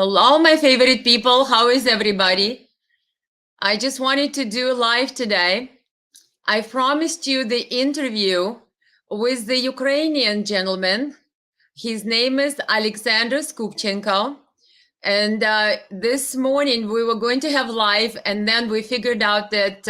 Hello, my favorite people. How is everybody? I just wanted to do live today. I promised you the interview with the Ukrainian gentleman. His name is Alexander Skubchenko. And this morning we were going to have live, and then we figured out that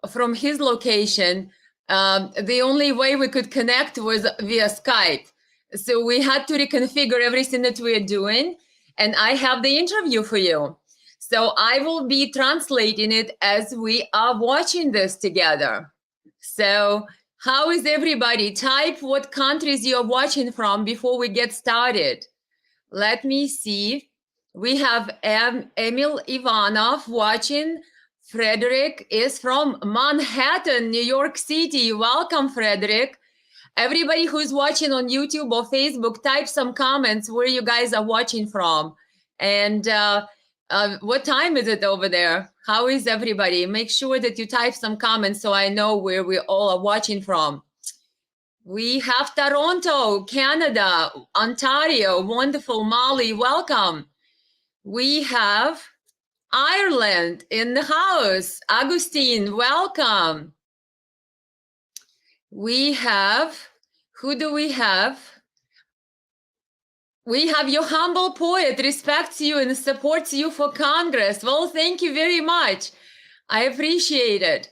from his location, the only way we could connect was via Skype. So we had to reconfigure everything that we are doing, and I have the interview for you. So I will be translating it as we are watching this together. So how is everybody? Type what countries you're watching from before we get started. Let me see. We have Emil Ivanov watching. Frederick is from Manhattan, New York City. Welcome, Frederick. Everybody who's watching on YouTube or Facebook, type some comments where you guys are watching from. And what time is it over there? How is everybody? Make sure that you type some comments so I know where we all are watching from. We have Toronto, Canada, Ontario, wonderful. Molly, welcome. We have Ireland in the house. Augustine, welcome. We have, who do we have? We have your humble poet, respects you and supports you for Congress. Well, thank you very much. I appreciate it.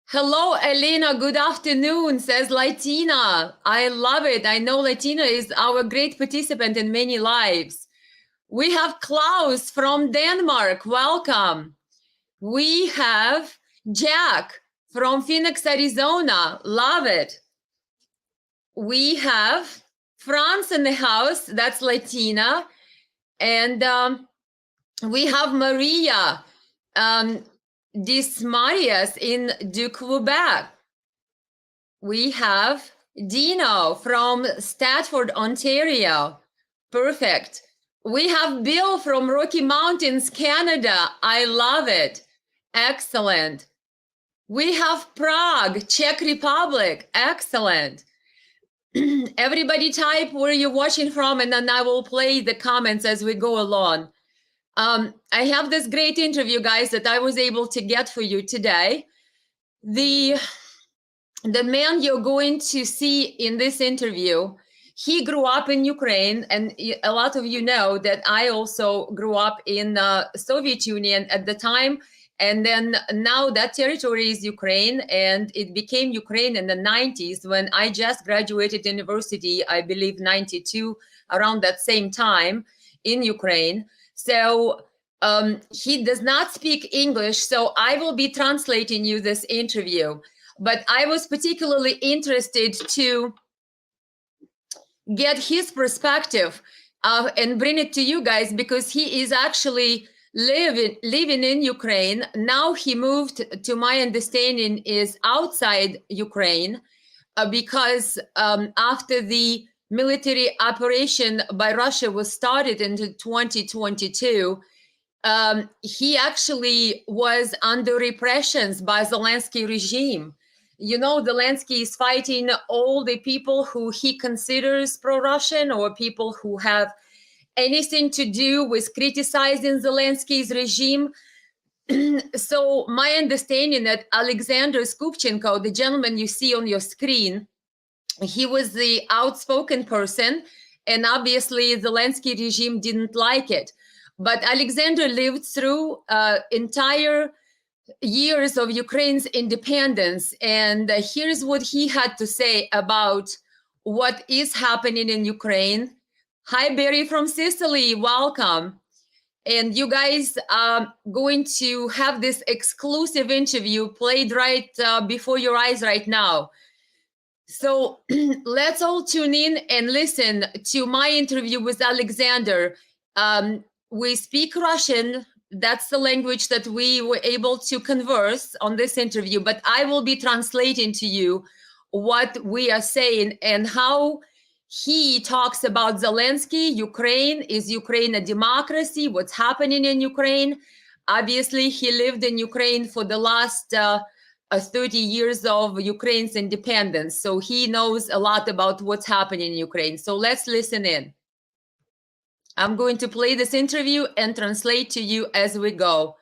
Hello, Elena. Good afternoon, says Latina. I love it. I know Latina is our great participant in many lives. We have Klaus from Denmark. Welcome. We have Jack from Phoenix, Arizona. Love it. We have France in the house. That's Latina. And we have Maria. Dismarias in Quebec. We have Dino from Stratford, Ontario. Perfect. We have Bill from Rocky Mountains, Canada. I love it. Excellent. We have Prague, Czech Republic. Excellent. Everybody type where you're watching from, and then I will play the comments as we go along. I have this great interview, guys, that I was able to get for you today. The man you're going to see in this interview, he grew up in Ukraine, and a lot of you know that I also grew up in the Soviet Union at the time, and then now that territory is Ukraine, and it became Ukraine in the 90s when I just graduated university, I believe 92, around that same time in Ukraine. So he does not speak English, so I will be translating you this interview. But I was particularly interested to get his perspective and bring it to you guys because he is actually living in Ukraine. Now he moved, to my understanding, is outside Ukraine because after the military operation by Russia was started in 2022, he actually was under repressions by Zelensky regime. You know, Zelensky is fighting all the people who he considers pro-Russian or people who have anything to do with criticizing Zelensky's regime. So my understanding that Alexander Skubchenko, the gentleman you see on your screen, he was the outspoken person, and obviously Zelensky regime didn't like it. But Alexander lived through entire years of Ukraine's independence, and here's what he had to say about what is happening in Ukraine. Hi, Barry from Sicily, welcome. And you guys are going to have this exclusive interview played right before your eyes right now. So let's all tune in and listen to my interview with Alexander. We speak Russian. That's the language that we were able to converse on this interview, but I will be translating to you what we are saying and how he talks about Zelensky. Ukraine, is Ukraine a democracy? What's happening in Ukraine? Obviously, he lived in Ukraine for the last 30 years of Ukraine's independence. So he knows a lot about what's happening in Ukraine. So let's listen in. I'm going to play this interview and translate to you as we go.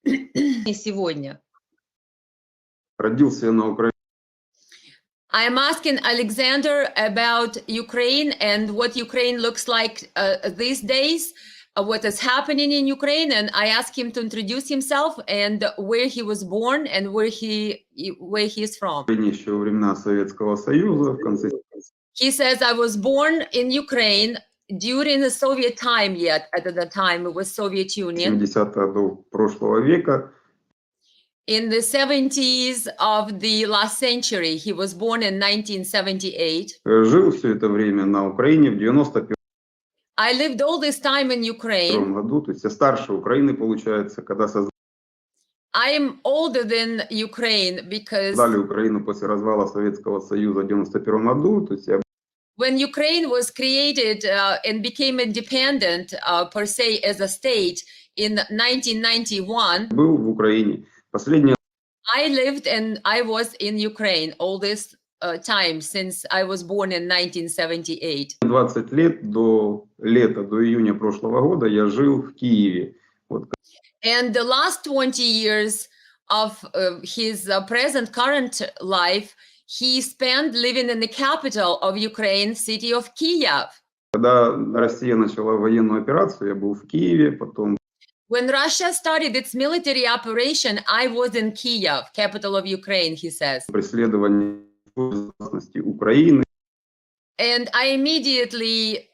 Сегодня. Родился я на Украине. I am asking Alexander about Ukraine and what Ukraine looks like these days, what is happening in Ukraine, and I asked him to introduce himself and where he was born and where he is from. Еще во времена Советского Союза, в конце He says, I was born in Ukraine during the Soviet time yet. At the time, it was Soviet Union. 70-х годов прошлого века. In the 70s of the last century. He was born in 1978. Жил все это время на Украине в 91 I lived all this time in Ukraine. году. То есть я старше Украины, получается, когда создали I'm older than Ukraine because Украину после развала Советского Союза в 91 году. То есть я when Ukraine was created and became independent per se as a state in 1991, был в Украине. Последние I lived and I was in Ukraine all this time since I was born in 1978. 20 лет до лета, до июня прошлого года я жил в Киеве. Вот. And the last 20 years of his current life, he spent living in the capital of Ukraine, city of Kiev. Когда Россия начала военную операцию, я был в Киеве, потом When Russia started its military operation, I was in Kiev, capital of Ukraine, he says. преследование безопасности Украины. And I immediately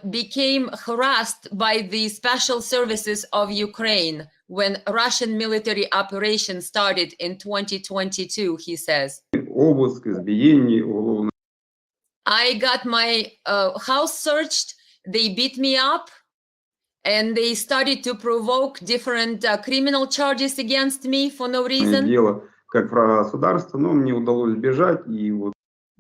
became harassed by the special services of Ukraine when Russian military operation started in 2022, he says. Обыск, избиение, уголовное. I got my house searched, they beat me up, and they started to provoke different criminal charges against me for no reason. Дело как врага государства, но мне удалось сбежать, и вот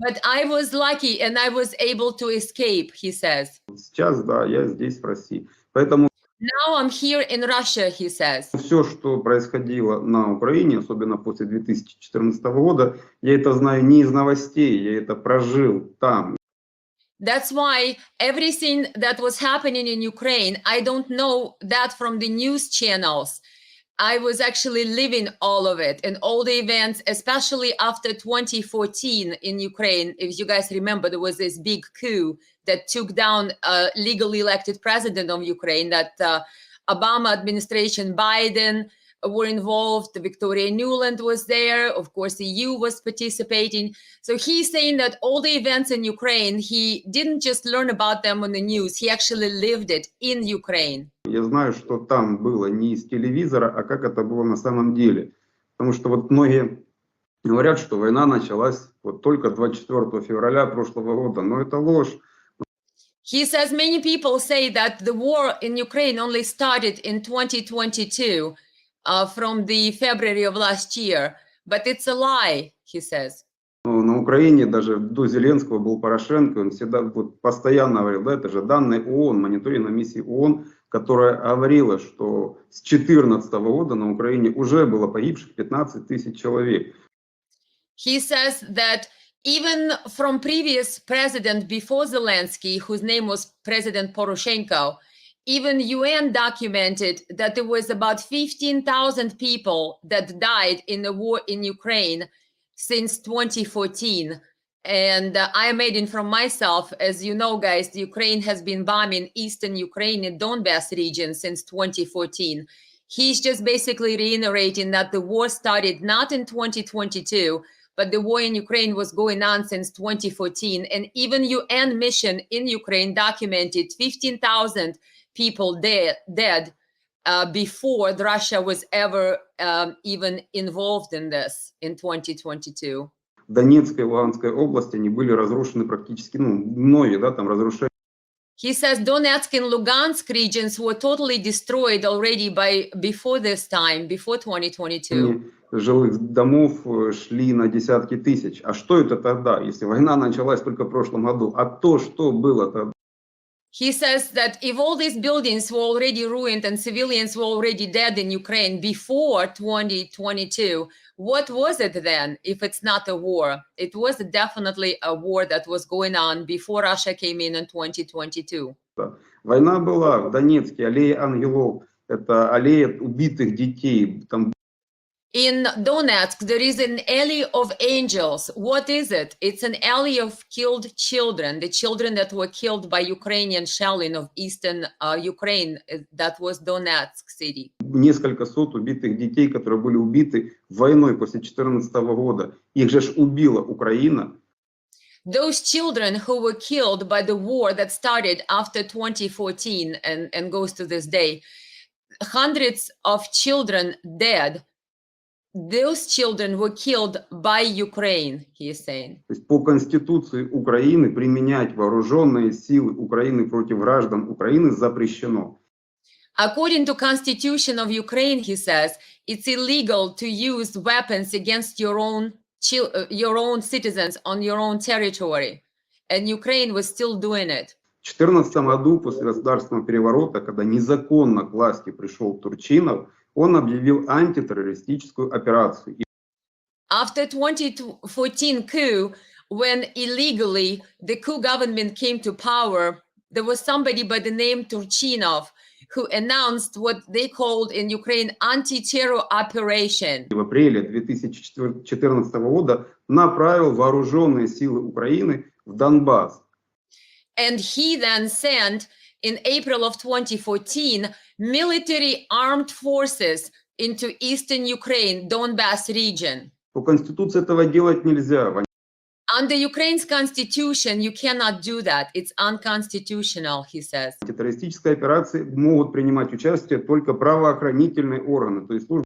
But I was lucky and I was able to escape, he says. сейчас, да, я здесь, в России. Поэтому Now I'm here in Russia, he says. все, что происходило на Украине, особенно после 2014 года, я это знаю не из новостей, я это прожил там. That's why everything that was happening in Ukraine, I don't know that from the news channels. I was actually living all of it and all the events, especially after 2014 in Ukraine. If you guys remember, there was this big coup that took down a legally elected president of Ukraine, that Obama administration, Biden were involved. Victoria Nuland was there. Of course, the EU was participating. So he's saying that all the events in Ukraine, he didn't just learn about them on the news. He actually lived it in Ukraine. Я знаю, что там было не из телевизора, а как это было на самом деле. Потому что вот многие говорят, что война началась вот только 24 февраля прошлого года. Но это ложь. He says many people say that the war in Ukraine only started in 2022 from the February of last year. But it's a lie, he says. На Украине даже до Зеленского был Порошенко, он всегда вот постоянно говорил, да, это же данные ООН, мониторинговой миссии ООН, которая говорила, что с 2014 года на Украине уже было погибших 15 тысяч человек. He says that even from previous president before Zelensky, whose name was President Poroshenko, even UN documented that there was about 15,000 people that died in the war in Ukraine since 2014. And I made it from myself. As you know, guys, the Ukraine has been bombing eastern Ukraine and Donbass region since 2014. He's just basically reiterating that the war started not in 2022, but the war in Ukraine was going on since 2014. And even UN mission in Ukraine documented 15,000 people dead before Russia was ever even involved in this in 2022. В Донецкой и Луганской области они были разрушены практически, многие, да, там разрушения. He says Donetsk and Lugansk regions were totally destroyed already before this time, before 2022. Жилых домов шли на десятки тысяч. А что это тогда, если война началась только в прошлом году? А то, что было тогда? He says that if all these buildings were already ruined and civilians were already dead in Ukraine before 2022, what was it then if it's not a war? It was definitely a war that was going on before Russia came in 2022. Война была в Донецке, аллея ангелов, это аллея убитых детей. Там In Donetsk, there is an alley of angels. What is it? It's an alley of killed children, the children that were killed by Ukrainian shelling of eastern Ukraine. That was Donetsk city. несколько сот убитых детей, которые были убиты войной после 2014 года. Их же убила Украина. Those children who were killed by the war that started after 2014 and goes to this day, hundreds of children dead. Those children were killed by Ukraine, he is saying. То есть по Конституции Украины применять вооруженные силы Украины против граждан Украины запрещено. According to Constitution of Ukraine, he says, it's illegal to use weapons against your own citizens on your own territory. And Ukraine was still doing it. В 2014 году, после государственного переворота, когда незаконно к власти пришел Турчинов, он объявил антитеррористическую операцию. After 2014 coup, when illegally the coup government came to power, there was somebody by the name Turchinov who announced what they called in Ukraine anti-terror operation. В апреле 2014 года направил вооруженные силы Украины в Донбасс. And he then sent, in April of 2014, military armed forces into eastern Ukraine, Donbass region. По Конституции этого делать нельзя. Under Ukraine's constitution, you cannot do that. It's unconstitutional, he says. В террористической операции могут принимать участие только правоохранительные органы, то есть службы.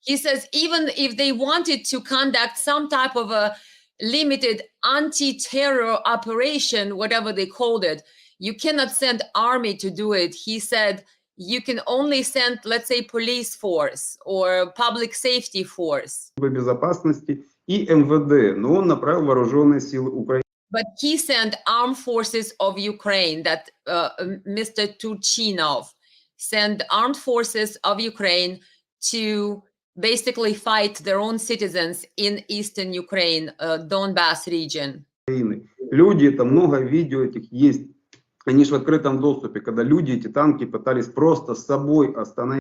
He says even if they wanted to conduct some type of a limited anti-terror operation, whatever they called it, you cannot send army to do it. He said you can only send, let's say, police force or public safety force. Безопасности и МВД, но он направил вооруженные силы Украины. But he sent armed forces of Ukraine, that Mr. Turchinov sent armed forces of Ukraine to basically fight their own citizens in eastern Ukraine, Donbass region. Люди, это много видео этих есть, они же в открытом доступе, когда люди эти танки пытались просто с собой остановить.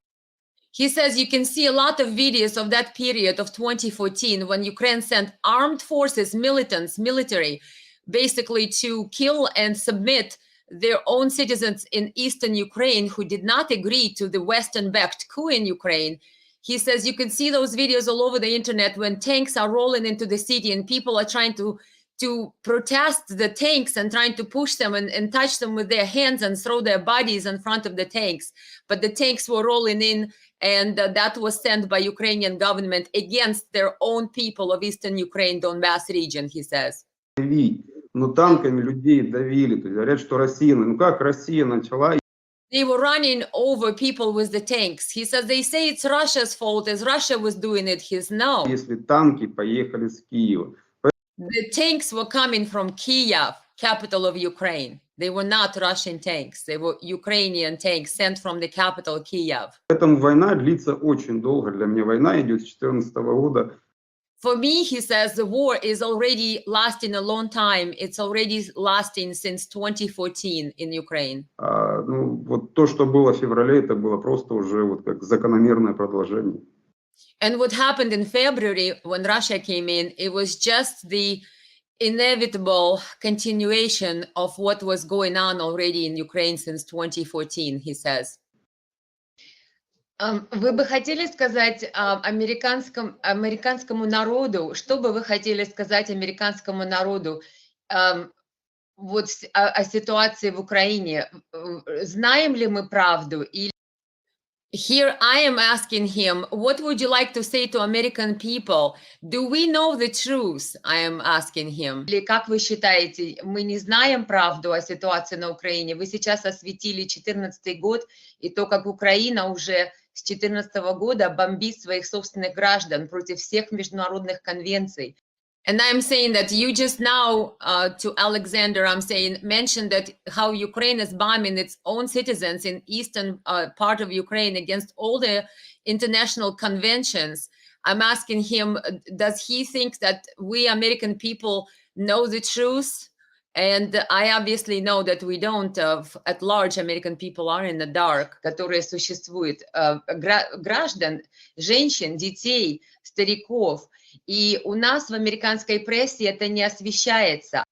He says you can see a lot of videos of that period of 2014 when Ukraine sent armed forces, military, basically to kill and submit their own citizens in eastern Ukraine who did not agree to the Western-backed coup in Ukraine. He says you can see those videos all over the internet when tanks are rolling into the city and people are trying to protest the tanks and trying to push them and touch them with their hands and throw their bodies in front of the tanks. But the tanks were rolling in, and that was sent by Ukrainian government against their own people of eastern Ukraine, Donbass region, he says. Но танками людей давили, то есть говорят, что Россия, ну как Россия начала? They were running over people with the tanks. He says they say it's Russia's fault, as Russia was doing it. He's no. Если танки поехали с Киева. The tanks were coming from Kiev, capital of Ukraine. They were not Russian tanks. They were Ukrainian tanks sent from the capital, Kiev. Поэтому война длится очень долго. Для меня война идет с 2014 года. For me, he says, the war is already lasting a long time. It's already lasting since 2014 in Ukraine. Ну, вот то, что было в феврале, это было просто уже вот как закономерное продолжение. And what happened in February when Russia came in, it was just the inevitable continuation of what was going on already in Ukraine since 2014, he says. Вы бы хотели сказать американскому народу, что бы вы хотели сказать американскому народу вот о ситуации в Украине? Знаем ли мы правду? Here I am asking him, what would you like to say to American people? Do we know the truth? I am asking him. Или как вы считаете, мы не знаем правду о ситуации на Украине? Вы сейчас осветили 2014 год и то, как Украина уже с 2014 года бомбит своих собственных граждан против всех международных конвенций. And I'm saying that you just now, to Alexander, I'm saying, mentioned that how Ukraine is bombing its own citizens in eastern part of Ukraine against all the international conventions. I'm asking him, does he think that we American people know the truth? And I obviously know that we don't. At large, American people are in the dark. Которые существуют, граждан, женщин, детей, стариков. И у нас в американской прессе это не освещается.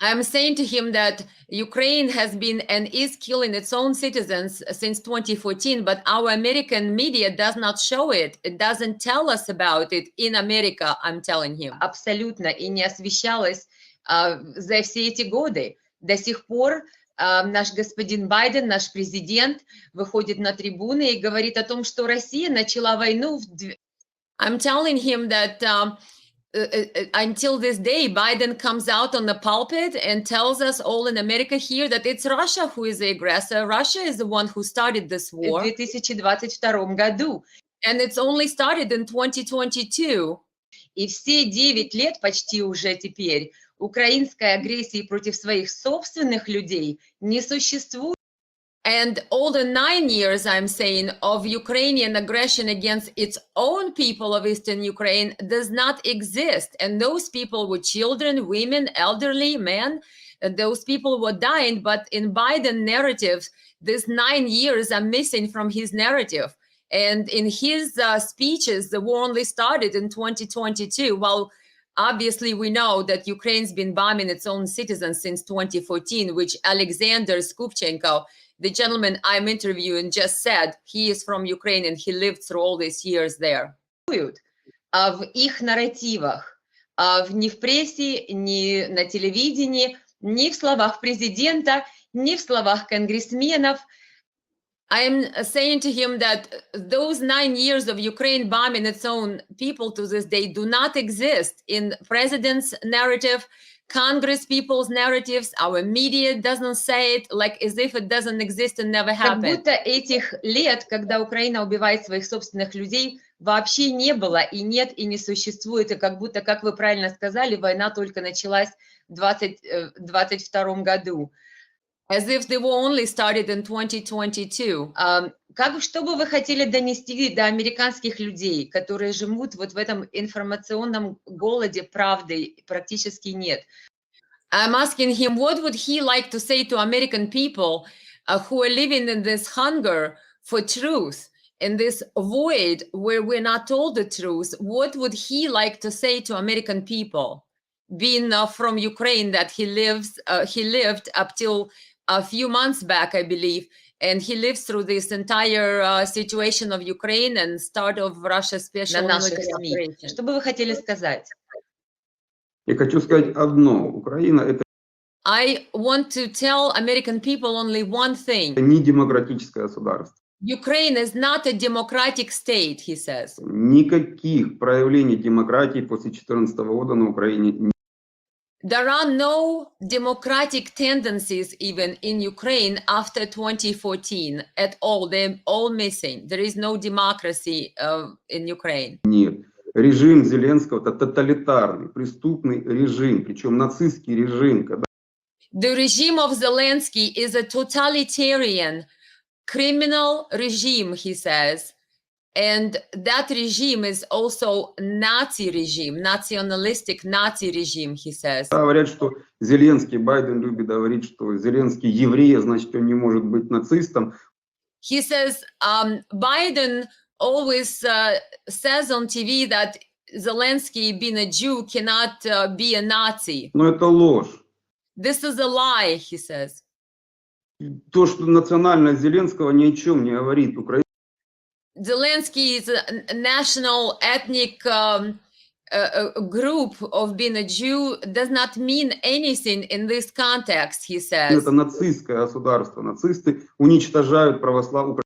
I'm saying to him that Ukraine has been and is killing its own citizens since 2014, but our American media does not show it. It doesn't tell us about it in America, I'm telling him. Абсолютно, и не освещалось за все эти годы. До сих пор наш господин Байден, наш президент, выходит на трибуны и говорит о том, что Россия начала войну в... I'm telling him that until this day, Biden comes out on the pulpit and tells us all in America here that it's Russia who is the aggressor. Russia is the one who started this war. В 2022 году. And it's only started in 2022. И все 9 лет почти уже теперь украинской агрессии против своих собственных людей не существует. And all the 9 years, I'm saying, of Ukrainian aggression against its own people of Eastern Ukraine does not exist. And those people were children, women, elderly, men, and those people were dying. But in Biden narrative, these 9 years are missing from his narrative. And in his speeches, the war only started in 2022. Well, obviously, we know that Ukraine's been bombing its own citizens since 2014, which Alexander Skubchenko, the gentleman I'm interviewing, just said he is from Ukraine and he lived through all these years there. В их нарративах, ни в прессе, ни на телевидении, ни в словах президента, ни в словах конгрессменов. I'm saying to him that those 9 years of Ukraine bombing its own people to this day do not exist in president's narrative, Congress people's narratives, our media doesn't say it, like as if it doesn't exist and never happened. Как будто этих лет, когда Украина убивает своих собственных людей, вообще не было и нет и не существует. И как будто, как вы правильно сказали, война только началась в 2022 году. As if they were only started in 2022. Что бы вы хотели донести до американских людей, которые живут вот в этом информационном голоде правды практически нет? I'm asking him, what would he like to say to American people who are living in this hunger for truth, in this void where we're not told the truth? What would he like to say to American people? Being from Ukraine, that he lived up till a few months back, I believe, and he lives through this entire situation of Ukraine and start of Russia's special military operation. Что бы вы хотели сказать? Я хочу сказать одно. Украина это I want to tell American people only one thing. не демократическое государство. Ukraine is not a democratic state, he says. Никаких проявлений демократии после 2014 года на Украине нет. There are no democratic tendencies even in Ukraine after 2014 at all. They're all missing. There is no democracy in Ukraine. Нет. Режим Зеленского – это тоталитарный, преступный режим, причем нацистский режим. The regime of Zelensky is a totalitarian, criminal regime, he says. And that regime is also Nazi regime, nationalistic Nazi regime, he says. Говорят, что Зеленский, Байден любит говорить, что Зеленский еврей, значит, он не может быть нацистом. He says, Biden always says on TV that Zelensky, being a Jew, cannot be a Nazi. Но это ложь. This is a lie, he says. То, что национальность Зеленского ни о чем не говорит. Zelensky is a national ethnic group of being a Jew does not mean anything in this context, he says. Это нацистское государство. Нацисты уничтожают православие.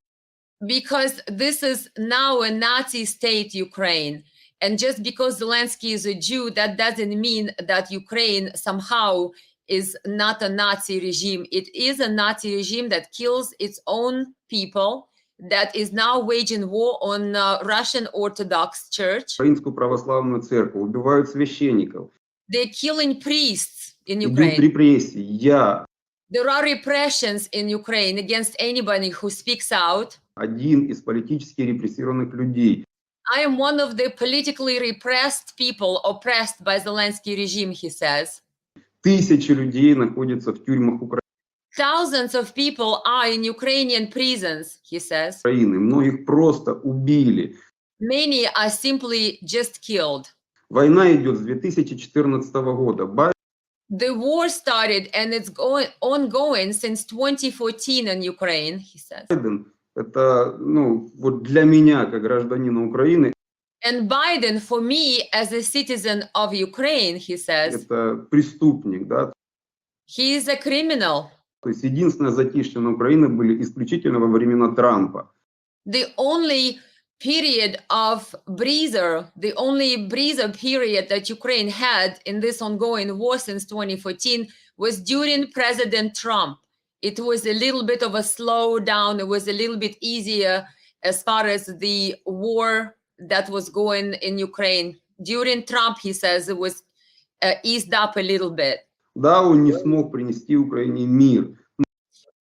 Because this is now a Nazi state, Ukraine. And just because Zelensky is a Jew, that doesn't mean that Ukraine somehow is not a Nazi regime. It is a Nazi regime that kills its own people, that is now waging war on Russian Orthodox Church. Украинскую православную церковь, убивают священников. They're killing priests in Идут Ukraine. репрессии. Я There are repressions in Ukraine against anybody who speaks out. один из политически репрессированных людей. I am one of the politically repressed people oppressed by Zelensky regime, he says. Тысячи людей находятся в тюрьмах Thousands of people are in Ukrainian prisons, he says. Украины. Многих просто убили. Many are simply just killed. Война идет с 2014 года. The war started and it's ongoing since 2014 in Ukraine, he says. Байден, это, вот для меня, как гражданина Украины, And Biden, for me, as a citizen of Ukraine, he says, это преступник, да. he is a criminal. То есть единственное затишье на Украине были исключительно во времена Трампа. The only period of breather, the only breather period that Ukraine had in this ongoing war since 2014 was during President Trump. It was a little bit of a slowdown. It was a little bit easier as far as the war that was going in Ukraine. During Trump, he says, it was eased up a little bit. Да, он не смог принести Украине мир.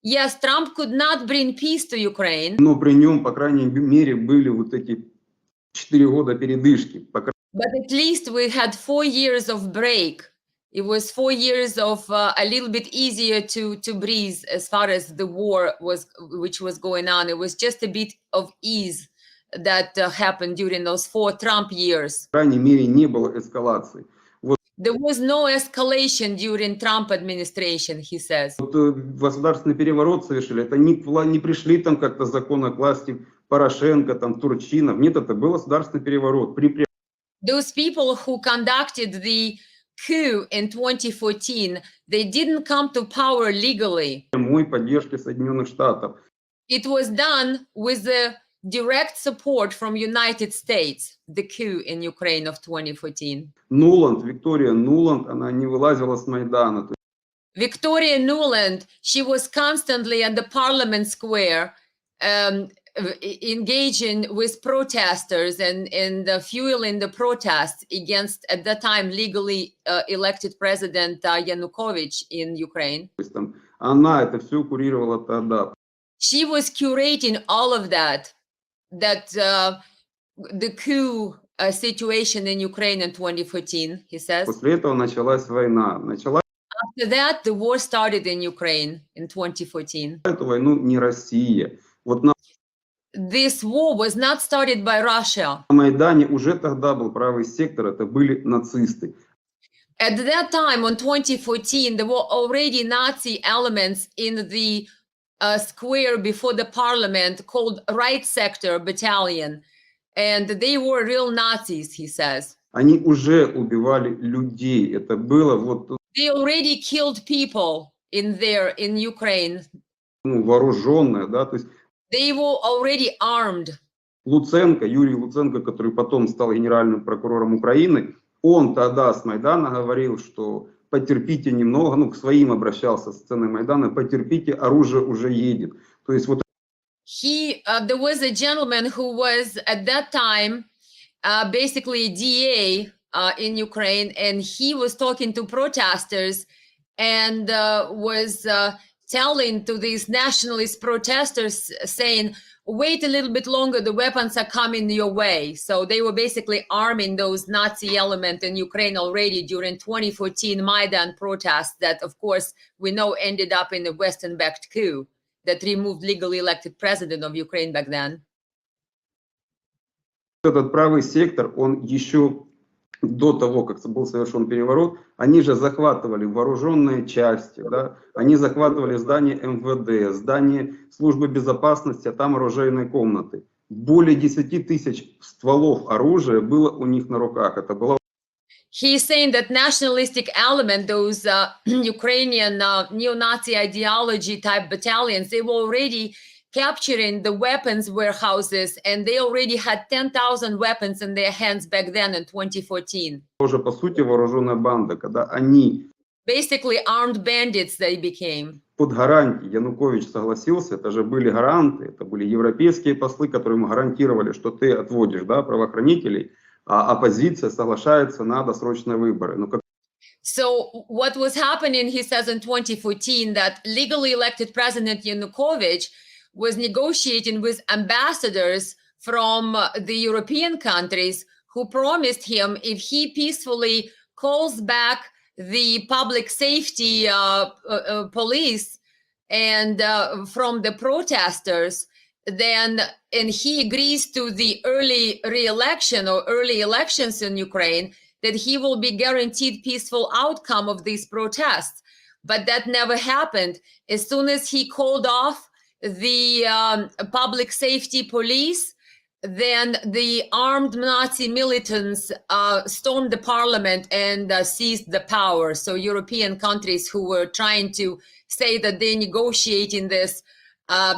Yes, Trump could not bring peace to Ukraine. Но при нем, по крайней мере, были вот эти 4 года передышки. But at least we had 4 years of break. It was 4 years of a little bit easier to breathe as far as the war which was going on. It was just a bit of ease that happened during those 4 Trump years. По крайней мере, не было эскалации. There was no escalation during Trump administration, he says. Вот государственный переворот совершили. Это не пришли там как-то законы к власти Порошенко, там Турчинов. Нет, это был государственный переворот. Those people who conducted the coup in 2014, they didn't come to power legally. Прямой поддержки Соединенных Штатов. It was done with the direct support from United States, the coup in Ukraine of 2014. Виктория Нуланд, она не вылазила с Майдана. Victoria Nuland, she was constantly at the Parliament Square engaging with protesters and fueling the protests against, at that time, legally elected President Yanukovych in Ukraine. Она это все курировала тогда. She was curating all of that the coup situation in Ukraine in 2014, he says. После этого началась война. After that, the war started in Ukraine in 2014. Эту войну не Россия. Вот на This war was not started by Russia. Майдане уже тогда был правый сектор, это были нацисты. At that time, in 2014, there were already Nazi elements in the square before the parliament called Right Sector Battalion. And they were real Nazis, he says. Они уже убивали людей. Это было вот... They already killed people in Ukraine. Вооруженные, да, то есть... They were already armed. Юрий Луценко, который потом стал генеральным прокурором Украины, он тогда с Майдана говорил, что потерпите немного, к своим обращался с сцены Майдана, потерпите, оружие уже едет. То есть вот... There was a gentleman who was at that time basically DA in Ukraine, and he was talking to protesters and was telling to these nationalist protesters, saying, wait a little bit longer, the weapons are coming your way. So they were basically arming those Nazi elements in Ukraine already during 2014 Maidan protests that, of course, we know ended up in a Western-backed coup that removed legally elected president of Ukraine back then. Этот правый сектор, он еще до того, как был совершен переворот, они же захватывали вооруженные части, да? Они захватывали здание МВД, здание службы безопасности, а там оружейные комнаты. Более 10 тысяч стволов оружия было у них на руках. Это было... He's saying that nationalistic element, those Ukrainian neo-Nazi ideology type battalions, they were already capturing the weapons warehouses, and they already had 10,000 weapons in their hands back then in 2014. Тоже, по сути, вооруженная банда, когда они... Basically armed bandits they became. Под гарантией Янукович согласился, это же были гаранты, это были европейские послы, которые ему гарантировали, что ты отводишь, да, правоохранителей, а оппозиция соглашается на досрочные выборы. So what was happening, he says, in 2014, that legally elected President Yanukovych was negotiating with ambassadors from the European countries who promised him if he peacefully calls back the public safety police and from the protesters, then, and he agrees to the early re-election or early elections in Ukraine, that he will be guaranteed peaceful outcome of these protests. But that never happened. As soon as he called off the public safety police, then the armed Nazi militants stormed the parliament and seized the power. So European countries who were trying to say that they're negotiating this,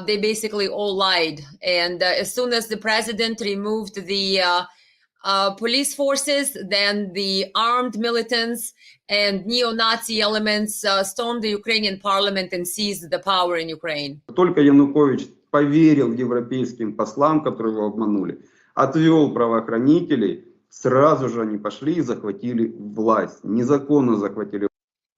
they basically all lied. And as soon as the president removed the police forces, then the armed militants and neo-Nazi elements stormed the Ukrainian parliament and seized the power in Ukraine. Только Янукович поверил европейским послам, которые его обманули, отвел правоохранителей, сразу же они пошли и захватили власть, незаконно захватили.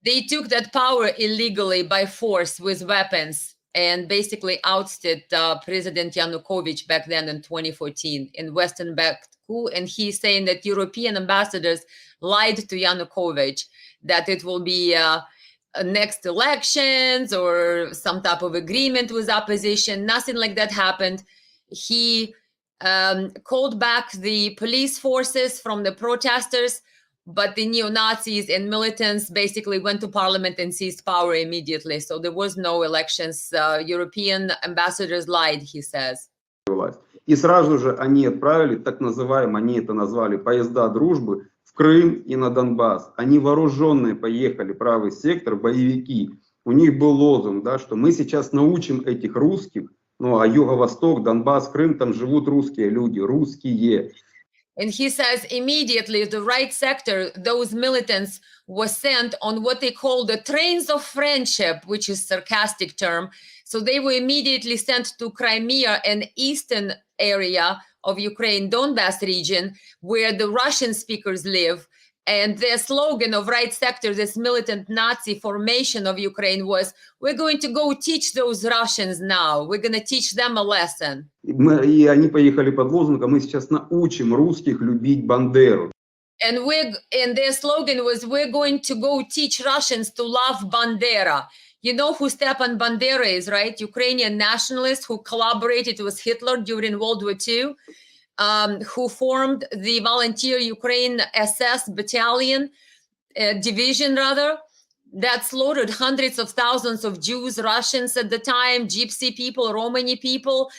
They took that power illegally by force with weapons and basically ousted President Yanukovych back then in 2014 in Western-backed coup. And he's saying that European ambassadors lied to Yanukovych, that it will be next elections or some type of agreement with opposition. Nothing like that happened. He called back the police forces from the protesters, but the neo-Nazis and militants basically went to parliament and seized power immediately. So there was no elections. European ambassadors lied, he says. И сразу же они отправили, так называемые, они это назвали, поезда дружбы в Крым и на Донбасс. Они вооруженные поехали, правый сектор, боевики. У них был лозунг, да, что мы сейчас научим этих русских, ну а Юго-Восток, Донбасс, Крым, там живут русские люди, русские. And he says immediately the right sector, those militants, was sent on what they call the trains of friendship, which is a sarcastic term. So they were immediately sent to Crimea, an eastern area of Ukraine, Donbass region, where the Russian speakers live. And their slogan of right sector, this militant Nazi formation of Ukraine, was, we're going to go teach those Russians now. We're going to teach them a lesson. И они поехали под лозунгом, мы сейчас научим русских любить Бандеру. And their slogan was, we're going to go teach Russians to love Bandera. You know who Stepan Bandera is, right? Ukrainian nationalist who collaborated with Hitler during World War II. Who formed the Volunteer Ukraine SS battalion, division rather, that slaughtered hundreds of thousands of Jews, Russians at the time, Gypsy people, Romani people,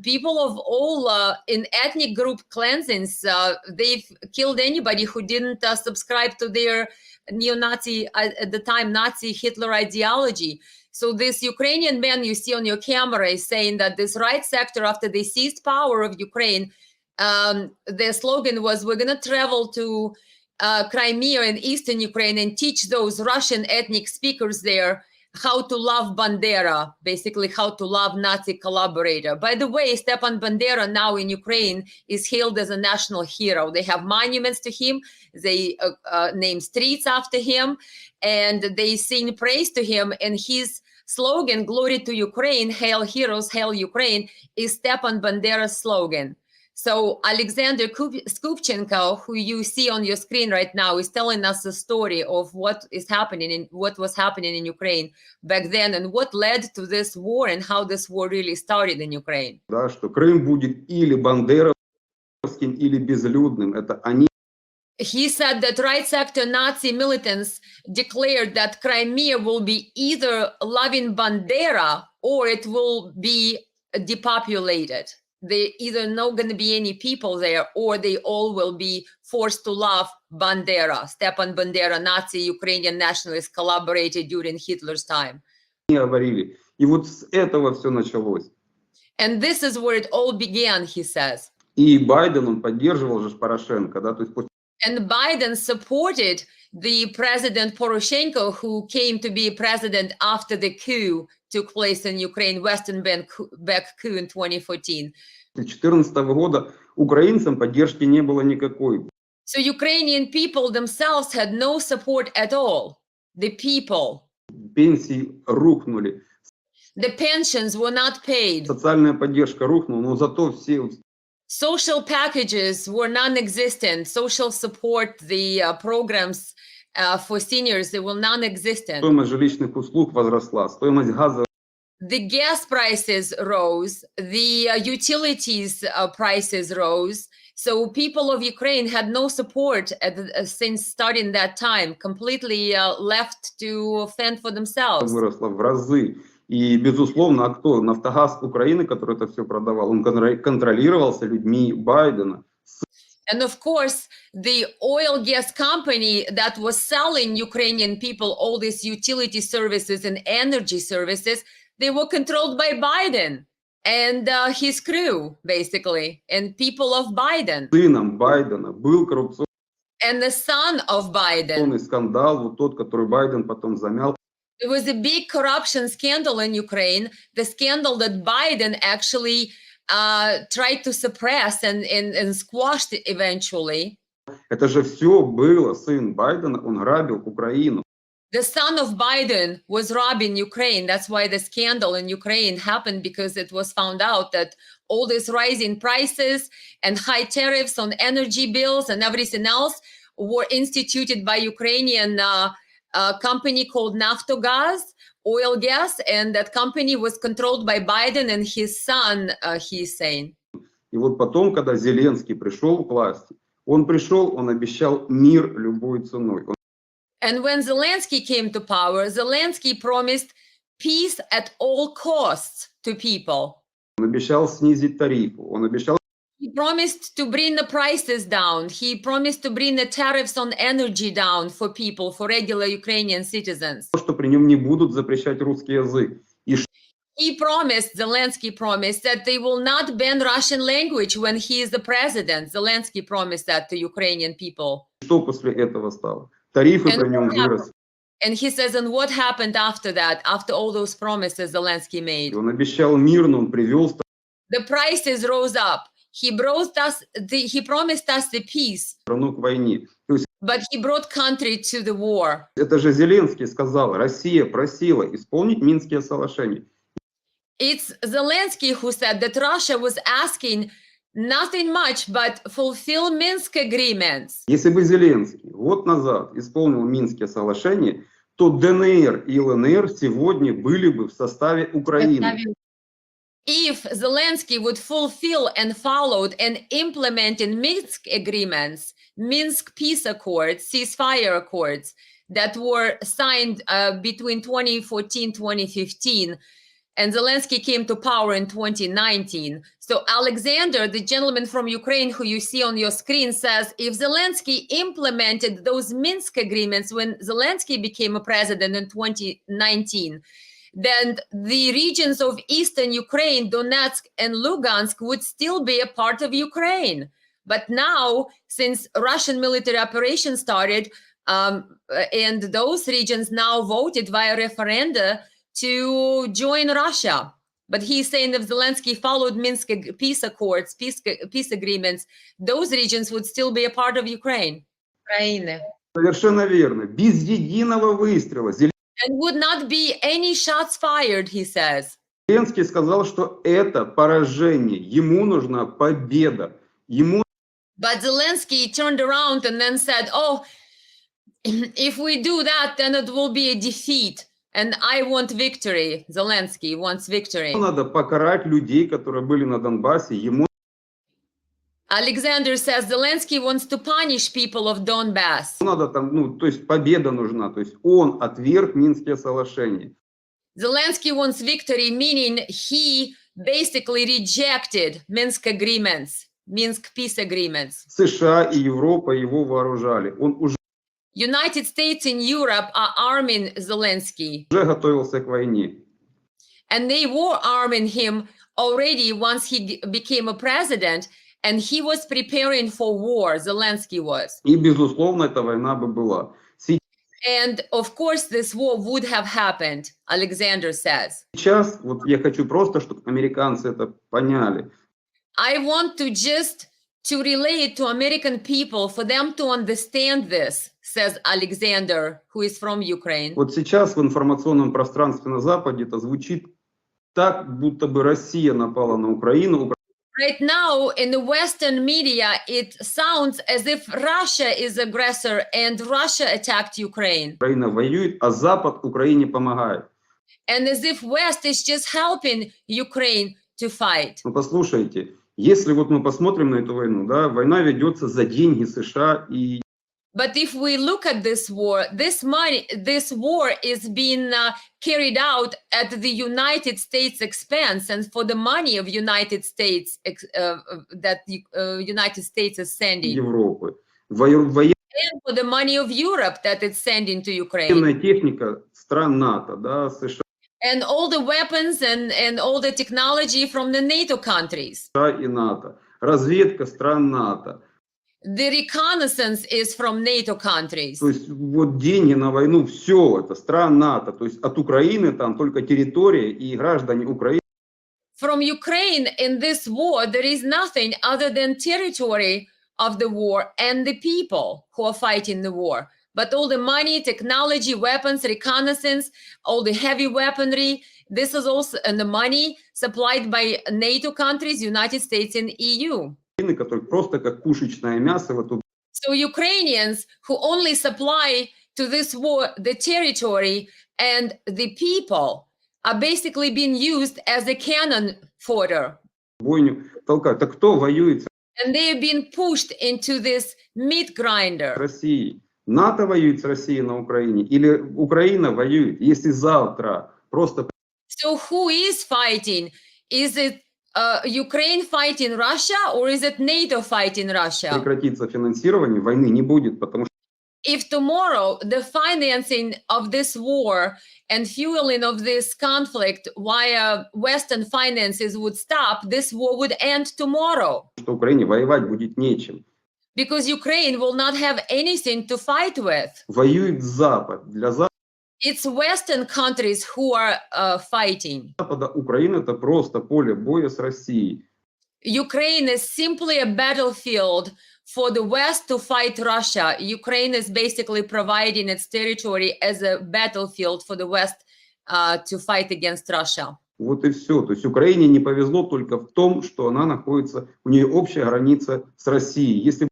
people of all in ethnic group cleansings. They've killed anybody who didn't subscribe to their neo-Nazi, at the time, Nazi Hitler ideology. So this Ukrainian man you see on your camera is saying that this right sector, after they seized power of Ukraine, their slogan was, we're going to travel to Crimea and Eastern Ukraine and teach those Russian ethnic speakers there how to love Bandera, basically how to love Nazi collaborator. By the way, Stepan Bandera now in Ukraine is hailed as a national hero. They have monuments to him. They name streets after him, and they sing praise to him. And his slogan, glory to Ukraine, hail heroes, hail Ukraine, is Stepan Bandera's slogan. So Alexander Skubchenko, who you see on your screen right now, is telling us the story of what is happening and what was happening in Ukraine back then and what led to this war and how this war really started in Ukraine. Да, что Крым будет или бандеровским, или безлюдным. Это они. He said that right sector Nazi militants declared that Crimea will be either loving Bandera or it will be depopulated. There either not going to be any people there or they all will be forced to love Bandera. Stepan Bandera, Nazi Ukrainian nationalist, collaborated during Hitler's time. Говорили. И вот с этого все началось. And this is where it all began, he says. И Байден, он поддерживал же Порошенко, да, то есть And Biden supported the President Poroshenko, who came to be president after the coup took place in Ukraine, Western-backed coup in 2014. С 2014 года украинцам поддержки не было никакой. So Ukrainian people themselves had no support at all. The people. Пенсии рухнули, The pensions were not paid. социальная поддержка рухнула, но зато все Social packages were non-existent. Social support, the programs for seniors, they were non-existent. стоимость жилищных услуг возросла, стоимость газа The gas prices rose, the utilities prices rose. So people of Ukraine had no support since starting that time, completely left to fend for themselves. выросла в разы. И, безусловно, а кто? Нафтогаз Украины, который это все продавал, он контролировался людьми Байдена. And of course, the oil gas company that was selling Ukrainian people all these utility services and energy services, they were controlled by Biden and his crew, basically, and people of Biden. Сыном Байдена был коррупционный And the son of Biden. скандал, вот тот, который Байден потом замял. There was a big corruption scandal in Ukraine, the scandal that Biden actually tried to suppress and squashed eventually. Это же все было сын Байдена, он грабил Украину. The son of Biden was robbing Ukraine. That's why the scandal in Ukraine happened, because it was found out that all these rising prices and high tariffs on energy bills and everything else were instituted by Ukrainian company called Naftogaz, oil gas, and that company was controlled by Biden and his son, he's saying. И вот потом, когда Зеленский пришел к власти, он пришел, он обещал мир любой ценой. And when Zelensky came to power, Zelensky promised peace at all costs to people. Он обещал снизить тарифы, он обещал, He promised to bring the prices down. He promised to bring the tariffs on energy down for people, for regular Ukrainian citizens. что при нем не будут запрещать русский язык. И He promised, Zelensky promised, that they will not ban Russian language when he is the president. Zelensky promised that to Ukrainian people. что после этого стало? Тарифы при нем выросли. And he says, and what happened after that, after all those promises Zelensky made? Он обещал мир, но он привел The prices rose up. He promised us the peace, страну к войне. То есть but he brought country to the war. это же Зеленский сказал, Россия просила исполнить Минские соглашения. It's Zelensky who said that Russia was asking nothing much but fulfill Minsk agreements. Если бы Зеленский год назад исполнил Минские соглашения, то ДНР и ЛНР сегодня были бы в составе Украины. If Zelensky would fulfill and followed and implemented Minsk agreements, Minsk peace accords, ceasefire accords that were signed between 2014-2015, and Zelensky came to power in 2019. So Alexander, the gentleman from Ukraine who you see on your screen, says if Zelensky implemented those Minsk agreements when Zelensky became a president in 2019, then the regions of eastern Ukraine, Donetsk and Lugansk, would still be a part of Ukraine. But now, since Russian military operations started, and those regions now voted via referenda to join Russia. But he's saying if Zelensky followed Minsk peace accords, peace agreements, those regions would still be a part of Ukraine. Совершенно верно. Без единого выстрела. And would not be any shots fired, he says. Зеленский сказал, что это поражение. Ему нужна победа. But Zelensky turned around and then said, oh, if we do that, then it will be a defeat. And I want victory. Zelensky wants victory. Надо покарать людей, которые были на Донбассе. Alexander says Zelensky wants to punish people of Donbass. Надо там, то есть победа нужна. То есть он отверг Минские соглашения. Zelensky wants victory, meaning he basically rejected Minsk agreements, Minsk peace agreements. США и Европа его вооружали. Он уже United States and Europe are arming Zelensky. готовился к войне. And they were arming him already once he became a president, and he was preparing for war, Zelensky was. И, безусловно, эта война бы была. And of course, this war would have happened, Alexander says. Сейчас, вот я хочу просто, чтобы американцы это поняли. I want to just to relay it to American people, for them to understand this, says Alexander, who is from Ukraine. Вот сейчас в информационном пространстве на Западе это звучит так, будто бы Россия напала на Украину. Right now, in the Western media, it sounds as if Russia is aggressor and Russia attacked Ukraine. Украина воюет, а Запад Украине помогает. And as if West is just helping Ukraine to fight. Ну послушайте, если вот мы посмотрим на эту войну, да, война ведется за деньги США и But if we look at this war is being carried out at the United States expense and for the money of United States that the United States is sending. Европы. And for the money of Europe that it's sending to Ukraine. Военная техника стран НАТО, да, США. And all the weapons and all the technology from the NATO countries. И НАТО. Разведка стран НАТО. The reconnaissance is from NATO countries. То есть вот деньги на войну, все это стран НАТО. То есть от Украины там только территория и граждане Украины. From Ukraine in this war, there is nothing other than territory of the war and the people who are fighting the war. But all the money, technology, weapons, reconnaissance, all the heavy weaponry, this is also and the money supplied by NATO countries, United States and EU. Которые просто как пушечное мясо в эту. So Ukrainians who only supply to this war the territory and the people are basically being used as a cannon fodder. Бойню толкают. Так кто воюет? And they have been pushed into this meat grinder. России. НАТО воюет с Россией на Украине или Украина воюет? Если завтра просто. So who is fighting? Is it Ukraine fighting Russia or is it NATO fighting Russia? Прекратится финансирование, войны не будет, потому что. If tomorrow the financing of this war and fueling of this conflict via Western finances would stop, this war would end tomorrow. Что Украине воевать будет нечем. Because Ukraine will not have anything to fight with. Воюет Запад. Для Запада. It's Western countries who are fighting. Запада Украина это просто поле боя с Россией. Ukraine is simply a battlefield for the West to fight Russia. Ukraine is basically providing its territory as a battlefield for the West to fight against Russia. Вот и все. То есть Украине не повезло только в том, что она находится, у нее общая граница с Россией. Если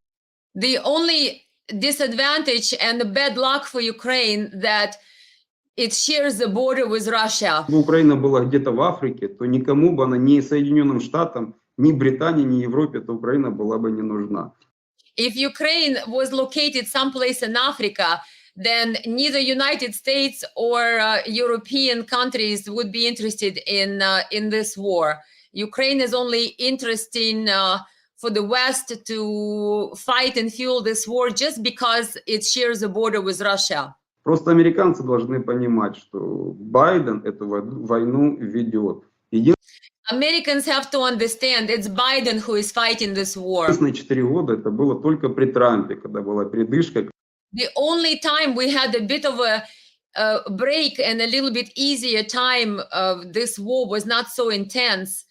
The only disadvantage and the bad luck for Ukraine that it shares the border with Russia. бы Украина была где-то в Африке, то никому бы она, ни Соединенным Штатам, ни Британии, ни Европе, то Украина была бы не нужна. If Ukraine was located someplace in Africa, then neither United States or European countries would be interested in this war. Ukraine is only interesting for the West to fight and fuel this war just because it shares a border with Russia. Просто американцы должны понимать, что Байден эту войну ведет. Americans have to understand it's Biden who is fighting this war. Единственные 4 года это было только при Трампе, когда была передышка. The only time we had a bit of a break and a little bit easier time of this war was not so intense.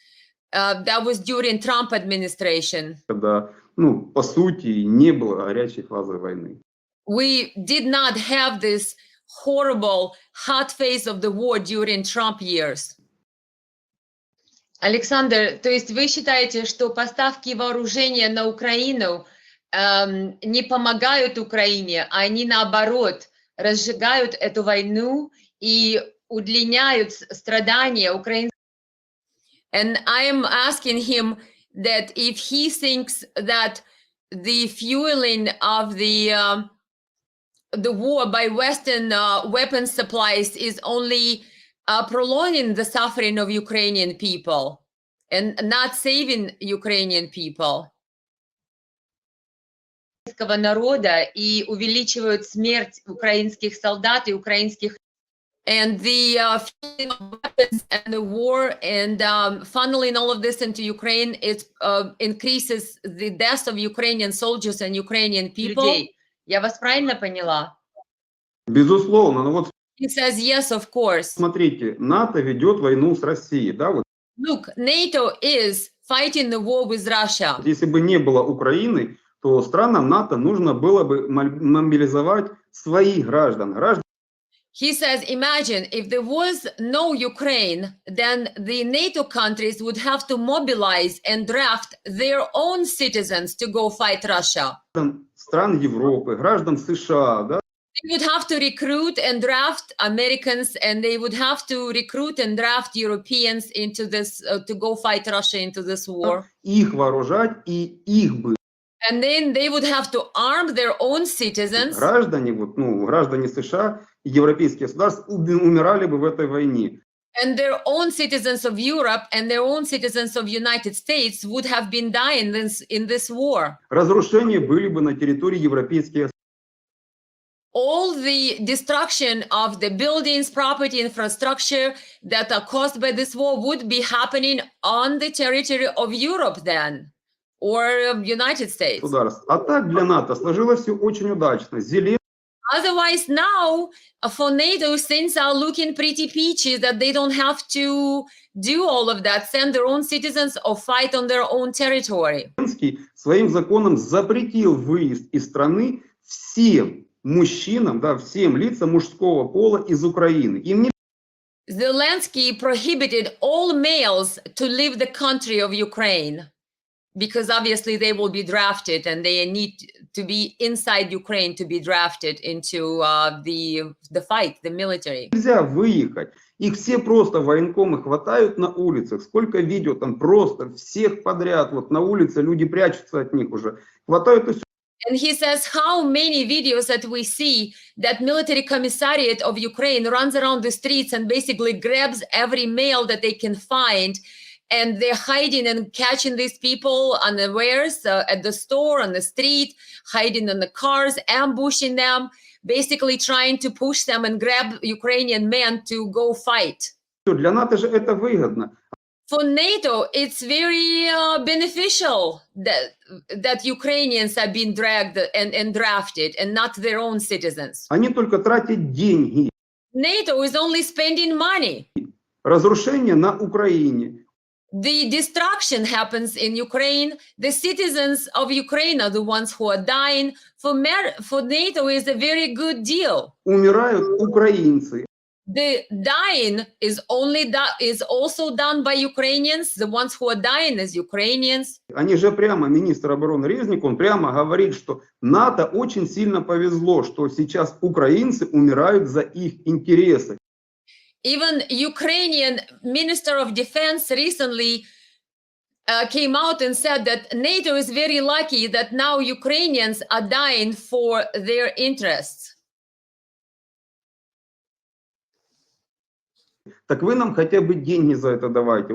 That was during Trump administration. Когда, ну, по сути, не было горячей фазы войны. We did not have this horrible hot phase of the war during Trump years. Александр, то есть вы считаете, что поставки вооружения на Украину не помогают Украине, а они наоборот разжигают эту войну и удлиняют страдания украинцев? And I am asking him that if he thinks that the fueling of the war by Western weapons supplies is only prolonging the suffering of Ukrainian people and not saving Ukrainian people. Народа и увеличивают смерть украинских солдат и украинских. And the weapons and the war and funneling all of this into Ukraine, it increases the deaths of Ukrainian soldiers and Ukrainian people. Я вас правильно поняла? Безусловно, но вот. He says yes, of course. Смотрите, НАТО ведет войну с Россией, да, вот. Look, NATO is fighting the war with Russia. Если бы не было Украины, то странам НАТО нужно было бы мобилизовать своих граждан. He says, imagine if there was no Ukraine, then the NATO countries would have to mobilize and draft their own citizens to go fight Russia. Стран Европы, граждан США, да? They would have to recruit and draft Americans, and they would have to recruit and draft Europeans into this to go fight Russia into this war. Их вооружать и их бы. And then they would have to arm their own citizens. Граждане, граждане США, европейские государства умирали бы в этой войне. And their own citizens of Europe and their own citizens of United States would have been dying in this war. Разрушения были бы на территории европейских. All the destruction of the buildings, property, infrastructure that are caused by this war would be happening on the territory of Europe then, or United States. А так для НАТО сложилось все очень удачно. Otherwise, now for NATO, things are looking pretty peachy, that they don't have to do all of that, send their own citizens or fight on their own territory. Зеленский своим законом запретил выезд из страны всем мужчинам, да, всем лицам мужского пола из Украины. Zelensky prohibited all males to leave the country of Ukraine, because obviously they will be drafted and they need to be inside Ukraine to be drafted into the fight, the military. Нельзя выехать. Их все просто военкомы хватают на улицах. Сколько видео там просто всех подряд. Вот на улице люди прячутся от них уже. Хватают и все. And he says how many videos that we see that military commissariat of Ukraine runs around the streets and basically grabs every male that they can find. And they're hiding and catching these people unawares at the store, on the street, hiding in the cars, ambushing them, basically trying to push them and grab Ukrainian men to go fight. Для НАТО же это выгодно. For NATO, it's very beneficial that Ukrainians are being dragged and drafted and not their own citizens. Они только тратят деньги. NATO is only spending money. Разрушение на Украине. The destruction happens in Ukraine. The citizens of Ukraine are the ones who are dying. For NATO is a very good deal. Умирают украинцы. The dying is also done by Ukrainians. The ones who are dying is Ukrainians. Они же прямо, министр обороны Резник, он прямо говорит, что НАТО очень сильно повезло, что сейчас украинцы умирают за их интересы. Even Ukrainian Minister of Defense recently came out and said that NATO is very lucky that now Ukrainians are dying for their interests. Так вы нам хотя бы деньги за это давайте.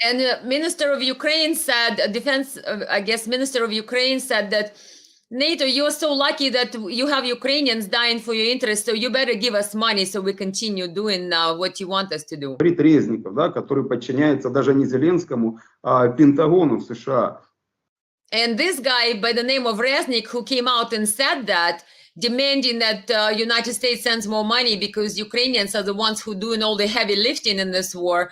And Minister of Ukraine said, Minister of Ukraine said that NATO, you're so lucky that you have Ukrainians dying for your interests, so you better give us money so we continue doing what you want us to do. Говорит Резников, да, который подчиняется даже не Зеленскому, а Пентагону в США. And this guy by the name of Reznik, who came out and said that, demanding that United States sends more money because Ukrainians are the ones who doing all the heavy lifting in this war.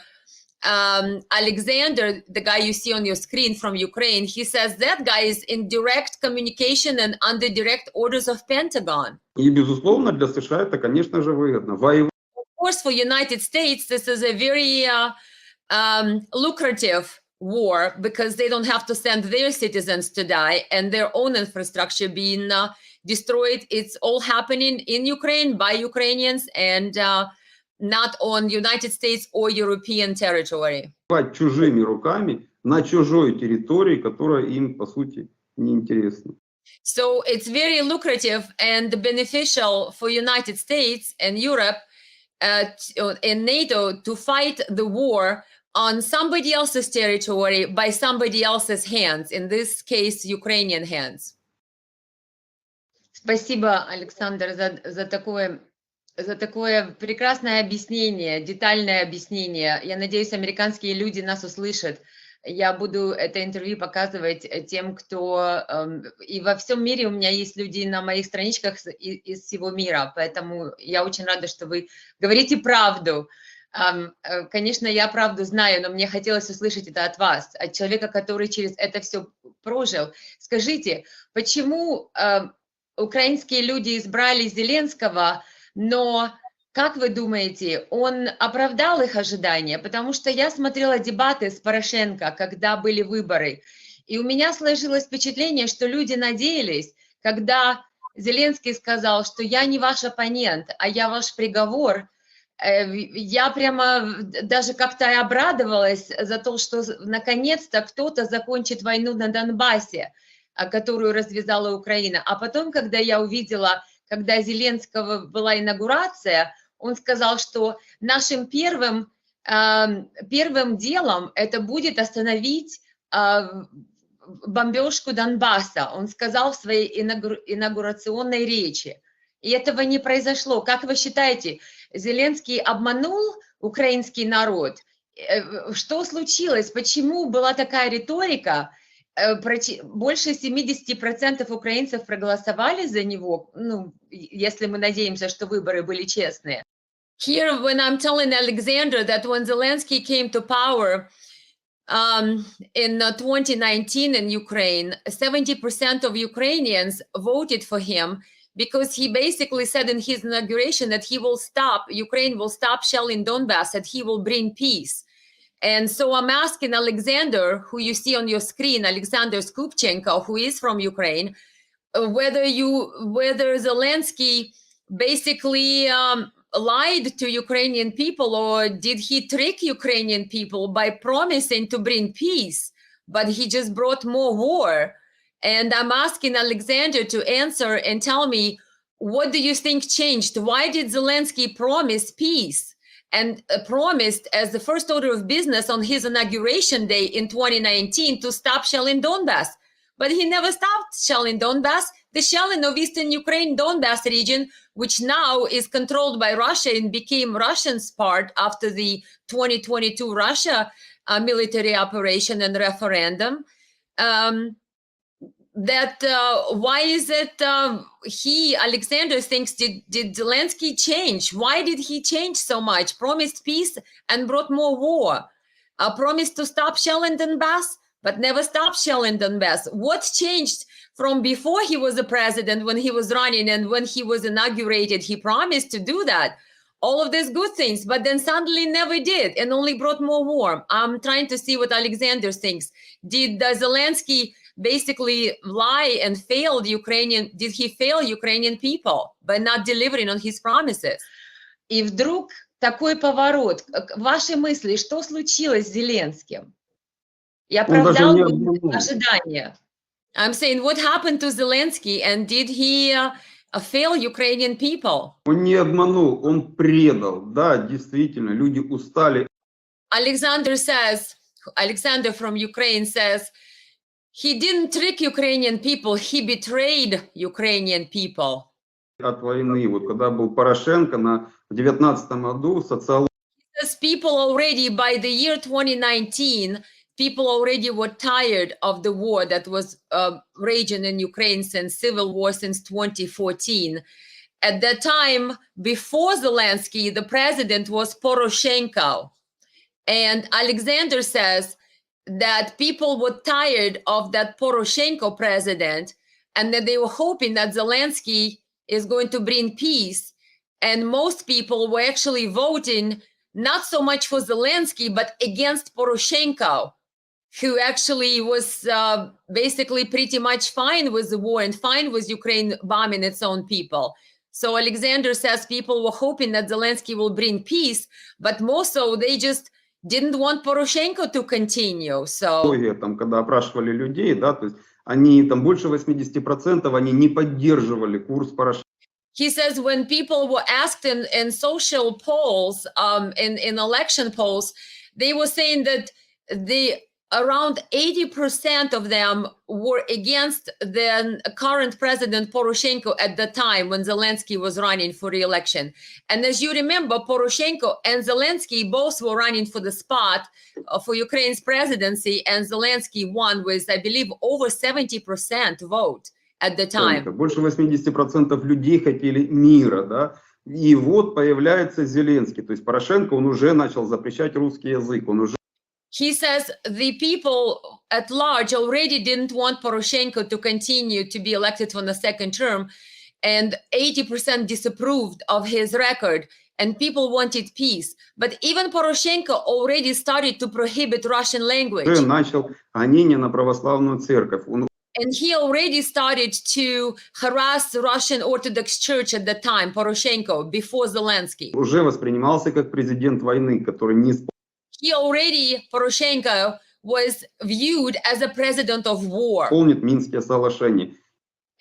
Alexander, the guy you see on your screen from Ukraine, he says that guy is in direct communication and under direct orders of Pentagon. И, безусловно, для США это, конечно же, выгодно. Of course, for United States, this is a very lucrative war because they don't have to send their citizens to die and their own infrastructure being destroyed. It's all happening in Ukraine by Ukrainians and not on United States or European territory. Чужими руками на чужой территории, которая им, по сути, не интересна. So it's very lucrative and beneficial for United States and Europe and NATO to fight the war on somebody else's territory by somebody else's hands, in this case, Ukrainian hands. Спасибо, Александр, за такое прекрасное объяснение, детальное объяснение. Я надеюсь, американские люди нас услышат. Я буду это интервью показывать тем, кто... И во всем мире у меня есть люди на моих страничках из всего мира, поэтому я очень рада, что вы говорите правду. Конечно, я правду знаю, но мне хотелось услышать это от вас, от человека, который через это все прожил. Скажите, почему украинские люди избрали Зеленского, но, как вы думаете, он оправдал их ожидания? Потому что я смотрела дебаты с Порошенко, когда были выборы, и у меня сложилось впечатление, что люди надеялись, когда Зеленский сказал, что я не ваш оппонент, а я ваш приговор. Я прямо даже как-то обрадовалась за то, что наконец-то кто-то закончит войну на Донбассе, которую развязала Украина. А потом, когда я увидела, когда Зеленского была инаугурация, он сказал, что нашим первым делом это будет остановить бомбежку Донбасса. Он сказал в своей инаугурационной речи. И этого не произошло. Как вы считаете, Зеленский обманул украинский народ? Что случилось? Почему была такая риторика? Больше 70% украинцев проголосовали за него, ну, если мы надеемся, что выборы были честные. Here, when I'm telling Alexander that when Zelensky came to power in 2019 in Ukraine, 70% of Ukrainians voted for him, because he basically said in his inauguration that Ukraine will stop shelling Donbass, that he will bring peace. And so I'm asking Alexander, who you see on your screen, Alexander Skubchenko, who is from Ukraine, whether Zelensky basically lied to Ukrainian people, or did he trick Ukrainian people by promising to bring peace, but he just brought more war? And I'm asking Alexander to answer and tell me, what do you think changed? Why did Zelensky promise peace and promised as the first order of business on his inauguration day in 2019 to stop shelling Donbass? But he never stopped shelling Donbass. The shelling of eastern Ukraine, Donbass region, which now is controlled by Russia and became Russian's part after the 2022 Russia military operation and referendum. Why is it Alexander thinks, did Zelensky change? Why did he change so much? Promised peace and brought more war. Promised to stop shelling Donbass, but never stopped shelling Donbass. What changed from before he was a president, when he was running, and when he was inaugurated? He promised to do that. All of these good things, but then suddenly never did and only brought more war. I'm trying to see what Alexander thinks. Did Zelensky basically lie and failed did he fail Ukrainian people by not delivering on his promises? И вдруг такой поворот. Ваши мысли, что случилось с Зеленским? И оправдал ожидания. I'm saying, what happened to Zelensky, and did he fail Ukrainian people? Он не обманул, он предал. Да, действительно, люди устали. Alexander from Ukraine says, he didn't trick Ukrainian people, he betrayed Ukrainian people. От войны, вот когда был Порошенко в 2019 году, социология. People already, by the year 2019, people already were tired of the war that was raging in Ukraine since civil war since 2014. At that time, before Zelensky, the president was Poroshenko. And Alexander says that people were tired of that Poroshenko president, and that they were hoping that Zelensky is going to bring peace. And most people were actually voting not so much for Zelensky, but against Poroshenko, who actually was basically pretty much fine with the war and fine with Ukraine bombing its own people. So Alexander says people were hoping that Zelensky will bring peace, but more so they just didn't want Poroshenko to continue. So там, когда опрашивали людей, да, то есть они там больше 80% они не поддерживали курс Порошенко. He says when people were asked in social polls, in election polls, they were saying that around 80% of them were against the current president Poroshenko at the time when Zelensky was running for re-election. And as you remember, Poroshenko and Zelensky both were running for the spot for Ukraine's presidency, and Zelensky won with, I believe, over 70% vote at the time. Больше 80% людей хотели мира, да. И вот появляется Зеленский, то есть Порошенко, он уже начал запрещать русский язык, он уже He says the people at large already didn't want Poroshenko to continue to be elected for the second term, and 80% disapproved of his record, and people wanted peace. But even Poroshenko already started to prohibit Russian language. начал гонение на православную церковь. And he already started to harass the Russian Orthodox Church at the time, Poroshenko, before Zelensky. Уже воспринимался как президент войны, который не He already, Poroshenko, was viewed as a president of war. исполнит Минские соглашения.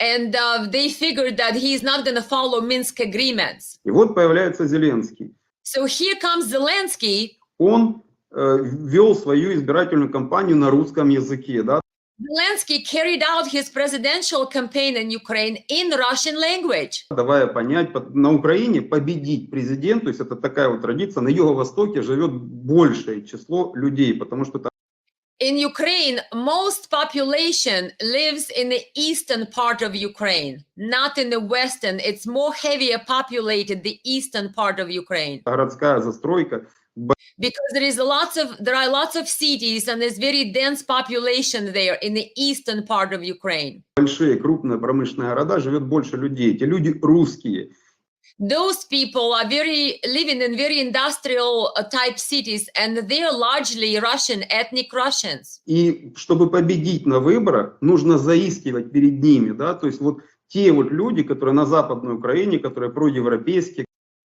And they figured that he's not going to follow Minsk agreements. И вот появляется Зеленский. So here comes Zelensky. Он вел свою избирательную кампанию на русском языке, да. Zelensky carried out his presidential campaign in Ukraine in Russian language. Давая понять, на Украине победить президент, то есть это такая вот традиция, на Юго-Востоке живет большее число людей, потому что там In Ukraine, most population lives in the eastern part of Ukraine, not in the western. It's more heavier populated, the eastern part of Ukraine. городская застройка. Because there are lots of cities and there's very dense population there in the eastern part of Ukraine. Большие, крупные промышленные города, живет больше людей. Эти люди русские. Those people are living in very industrial type cities, and they're largely Russian, ethnic Russians. И чтобы победить на выборах, нужно заискивать перед ними, да, то есть вот те вот люди, которые на Западной Украине, которые проевропейские.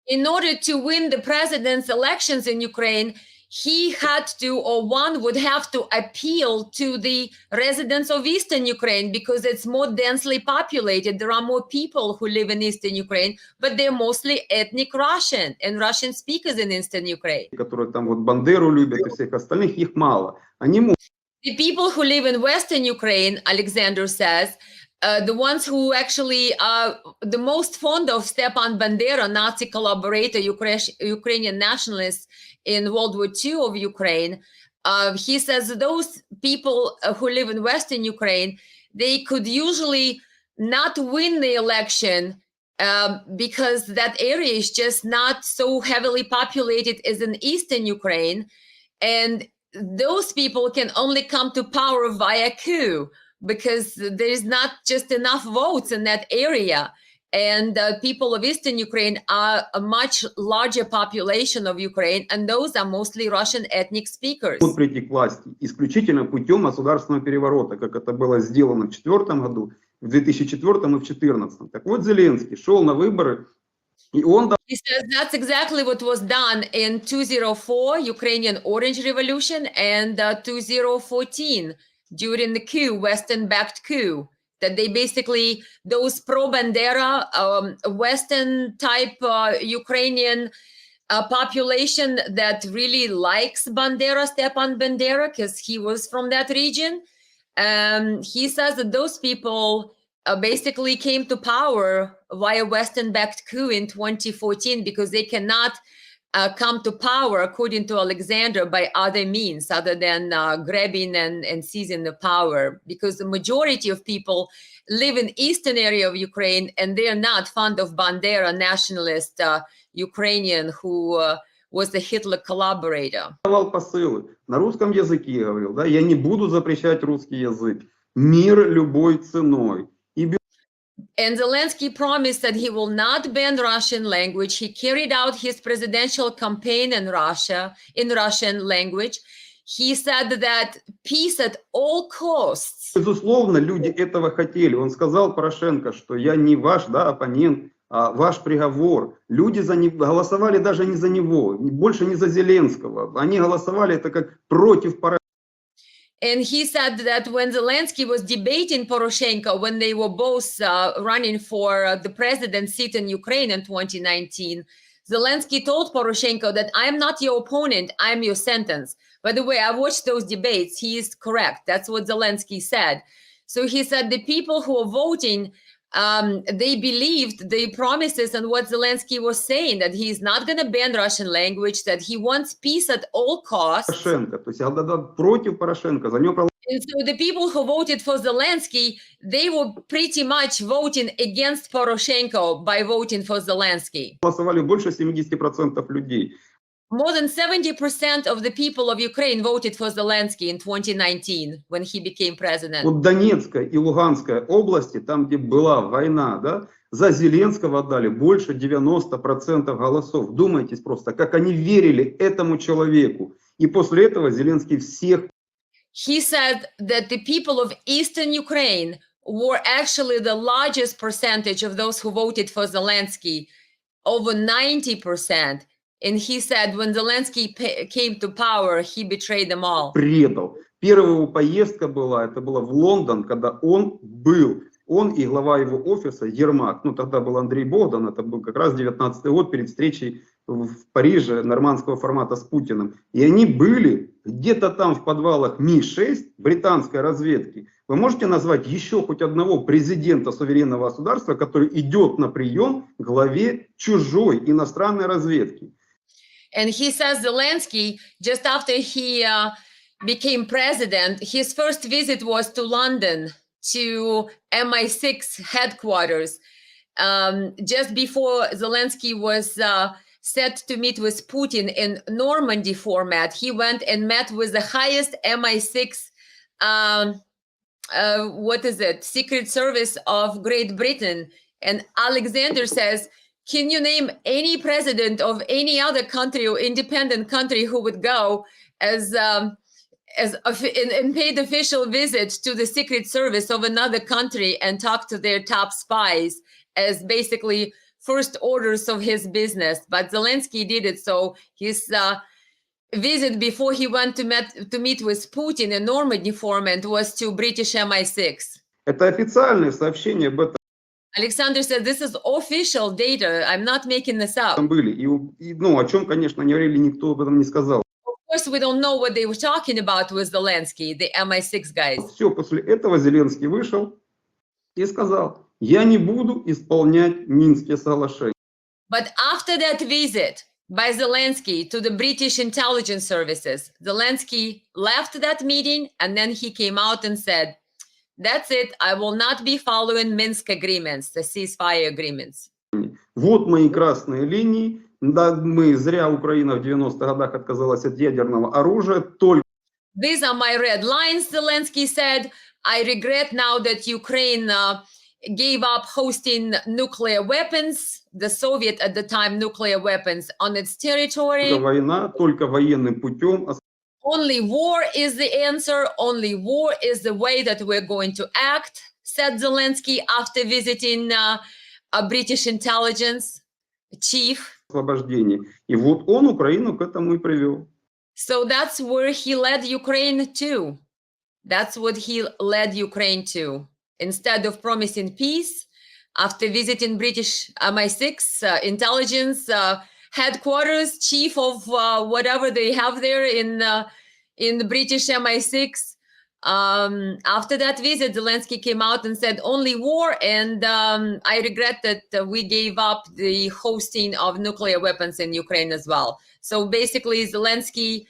In order to win the president's elections in Ukraine, he had to, or one would have to appeal to the residents of Eastern Ukraine because it's more densely populated. There are more people who live in Eastern Ukraine, but they're mostly ethnic Russian and Russian speakers in Eastern Ukraine. Которые там вот Бандеру любят и всех остальных, их мало. Они могут. The people who live in Western Ukraine, Alexander says, the ones who actually are the most fond of Stepan Bandera, Nazi collaborator, Ukrainian nationalist in World War II of Ukraine, he says those people who live in Western Ukraine, they could usually not win the election because that area is just not so heavily populated as in Eastern Ukraine. And those people can only come to power via coup, because there's not just enough votes in that area. And people of Eastern Ukraine are a much larger population of Ukraine, and those are mostly Russian ethnic speakers. Могут прийти к власти исключительно путем государственного переворота, как это было сделано в 2004 году, в 2004 и в 2014. Так вот, Зеленский шел на выборы, и он... He says that's exactly what was done in 2004, Ukrainian Orange Revolution, and 2014, during the coup, Western-backed coup, that they basically, those pro-Bandera, Western-type Ukrainian population that really likes Bandera, Stepan Bandera, because he was from that region. He says that those people basically came to power via Western-backed coup in 2014 because they cannot come to power, according to Alexander, by other means other than grabbing and seizing the power, because the majority of people live in eastern area of Ukraine and they are not fond of Bandera, nationalist Ukrainian who was the Hitler collaborator. Давал посылы на русском языке, говорил, да, я не буду запрещать русский язык, мир любой ценой. And Zelensky promised that he will not ban Russian language. He carried out his presidential campaign in Russia, in Russian language. He said that peace at all costs. Безусловно, люди этого хотели. Он сказал Порошенко, что я не ваш, да, оппонент, а ваш приговор. Люди за него голосовали даже не за него, больше не за Зеленского. Они голосовали это как против Порошенко. And he said that when Zelensky was debating Poroshenko, when they were both running for the presidency seat in Ukraine in 2019, Zelensky told Poroshenko that I am not your opponent, I am your sentence. By the way, I watched those debates. He is correct. That's what Zelensky said. So he said the people who are voting, they believed the promises and what Zelensky was saying, that he's not going to ban Russian language, that he wants peace at all costs. Порошенко, то есть против Порошенко, за него And so the people who voted for Zelensky, they were pretty much voting against Poroshenko by voting for Zelensky. Голосовали больше 70% людей. More than 70% of the people of Ukraine voted for Zelensky in 2019 when he became president. Вот Донецкая и Луганская области, там, где была война, да, за Зеленского отдали больше 90% голосов. Думайтесь просто, как они верили этому человеку. И после этого Зеленский всех... He said that the people of Eastern Ukraine were actually the largest percentage of those who voted for Zelensky, over 90%. And he said when Zelensky came to power, he betrayed them all. Предал. Первая его поездка была, это было в Лондон, когда он и глава его офиса Ермак, ну тогда был Андрей Богдан, это был как раз 19-й год перед встречей в Париже нормандского формата с Путиным. И они были где-то там в подвалах Ми-6 британской разведки. Вы можете назвать еще хоть одного президента суверенного государства, который идет на прием к главе чужой иностранной разведки? And he says Zelensky, just after he became president, his first visit was to London, to MI6 headquarters. Just before Zelensky was set to meet with Putin in Normandy format, he went and met with the highest MI6, Secret Service of Great Britain. And Alexander says, can you name any president of any other country or independent country who would go and paid official visit to the Secret Service of another country and talk to their top spies as basically first orders of his business? But Zelensky did it. So his visit before he went to meet with Putin in Normandy format was to British MI6. Это официальное сообщение об этом. Alexander said, this is official data. I'm not making this up. Были. И, ну, о чем, конечно, не говорили, никто об этом не сказал. Of course, we don't know what they were talking about with Zelensky, the MI6 guys. Все, после этого Зеленский вышел и сказал, я не буду исполнять Минские соглашения. But after that visit by Zelensky to the British intelligence services, Zelensky left that meeting and then he came out and said, that's it, I will not be following Minsk agreements, the ceasefire agreements. Вот мои красные линии. Да, мы зря Украина в 90-х годах отказалась от ядерного оружия. Только... These are my red lines, Zelensky said. I regret now that Ukraine gave up hosting nuclear weapons, the Soviet at the time nuclear weapons on its territory. Только война, только военным путем. Only war is the answer. Only war is the way that we're going to act, said Zelensky after visiting a British intelligence chief. Освобождение. И вот он Украину к этому и привел. So that's where he led Ukraine to. That's what he led Ukraine to. Instead of promising peace, after visiting British MI6 intelligence headquarters, chief of whatever they have there in the British MI6. After that visit, Zelensky came out and said, only war, and I regret that we gave up the hosting of nuclear weapons in Ukraine as well. So basically, Zelensky,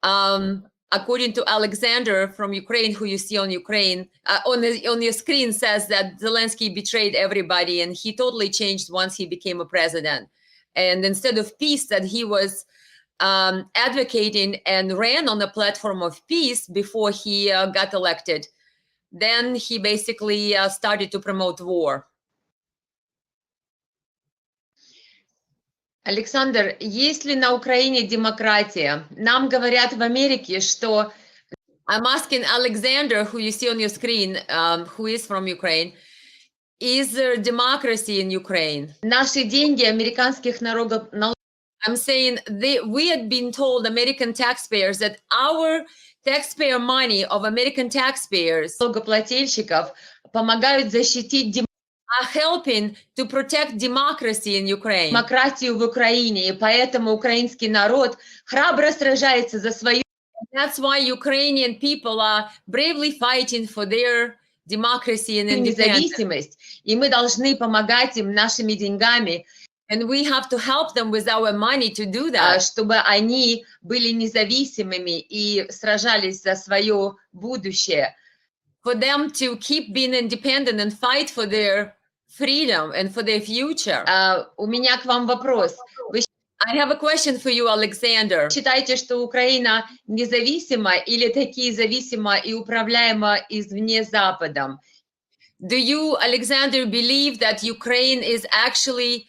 according to Alexander from Ukraine, who you see on Ukraine, on your screen, says that Zelensky betrayed everybody, and he totally changed once he became a president. And instead of peace that he was advocating and ran on the platform of peace before he got elected, then he basically started to promote war. Александр, есть ли на Украине демократия? Нам говорят в Америке, что... I'm asking Alexander, who you see on your screen, who is from Ukraine, is there democracy in Ukraine? Наши деньги американских налогов... I'm saying we had been told, American taxpayers, that our taxpayer money of American taxpayers, налогоплательщиков, помогают защитить are helping to protect democracy in Ukraine. Демократию в Украине, и поэтому украинский народ храбро сражается за свою... That's why Ukrainian people are bravely fighting for their democracy and independence. Независимость, и мы должны помогать им нашими деньгами. And we have to help them with our money to do that. Чтобы они были независимыми и сражались за свое будущее. For them to keep being independent and fight for their freedom and for their future. У меня к вам вопрос. Вы I have a question for you, Alexander. считаете, что Украина независима или таки зависима и управляема извне Западом? Do you, Alexander, believe that Ukraine is actually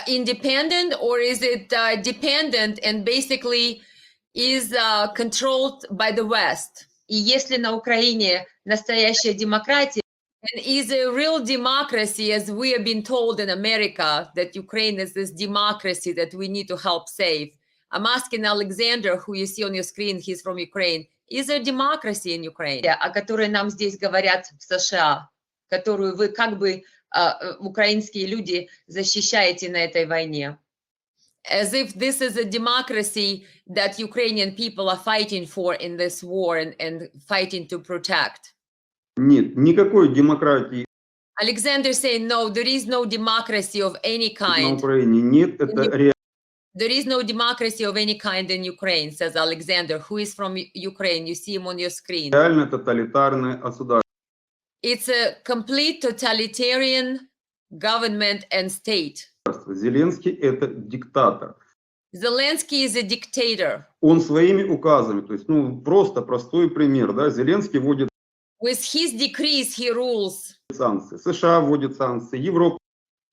independent, or is it dependent and basically is controlled by the West? И если на Украине настоящая демократия, and is a real democracy, as we have been told in America, that Ukraine is this democracy that we need to help save? I'm asking Alexander, who you see on your screen, he's from Ukraine. Is there democracy in Ukraine? о которой нам здесь говорят в США, которую вы как бы украинские люди защищаете на этой войне? As if this is a democracy that Ukrainian people are fighting for in this war and fighting to protect. Нет, никакой демократии Alexander saying, no, there is no democracy of any на kind. Украине нет. Это There is no democracy of any kind in Ukraine, says Alexander, who is from Ukraine. You see him on your screen. реально тоталитарное государство. It's a complete totalitarian government and state. Зеленский это диктатор. Zelensky is a dictator. Он своими указами, то есть, просто простой пример, да, Зеленский вводит With his decrees, he rules. санкции, США вводит санкции, Европа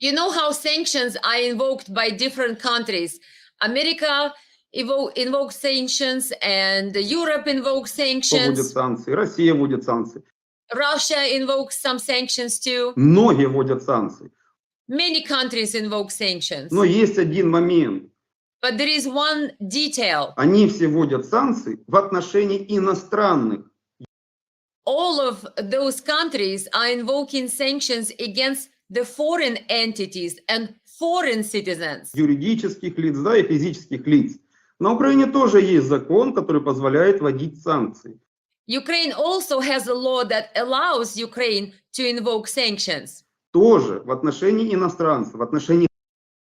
You know how sanctions are invoked by different countries. America invokes sanctions, and Europe invokes вводит sanctions. санкции, Россия вводит санкции, Russia invokes some sanctions too. многие вводят санкции. Many countries invoke sanctions. Но есть один момент. But there is one detail. Они все вводят санкции в отношении иностранных. All of those countries are invoking sanctions against the foreign entities and foreign citizens. Юридических лиц, да, и физических лиц. На Украине тоже есть закон, который позволяет вводить санкции. Ukraine also has a law that allows Ukraine to invoke sanctions, Тоже в отношении иностранцев, в отношении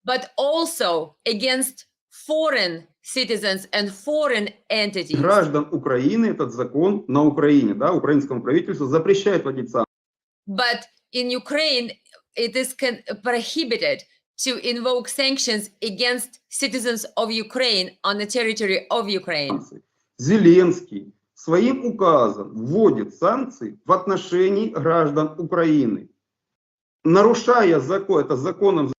but also against foreign citizens and foreign entities. граждан Украины этот закон на Украине, да, украинскому правительству запрещает вводить санкции. But in Ukraine, it is prohibited to invoke sanctions against citizens of Ukraine on the territory of Ukraine. Зеленский своим указом вводит санкции в отношении граждан Украины, нарушая закон, это законом.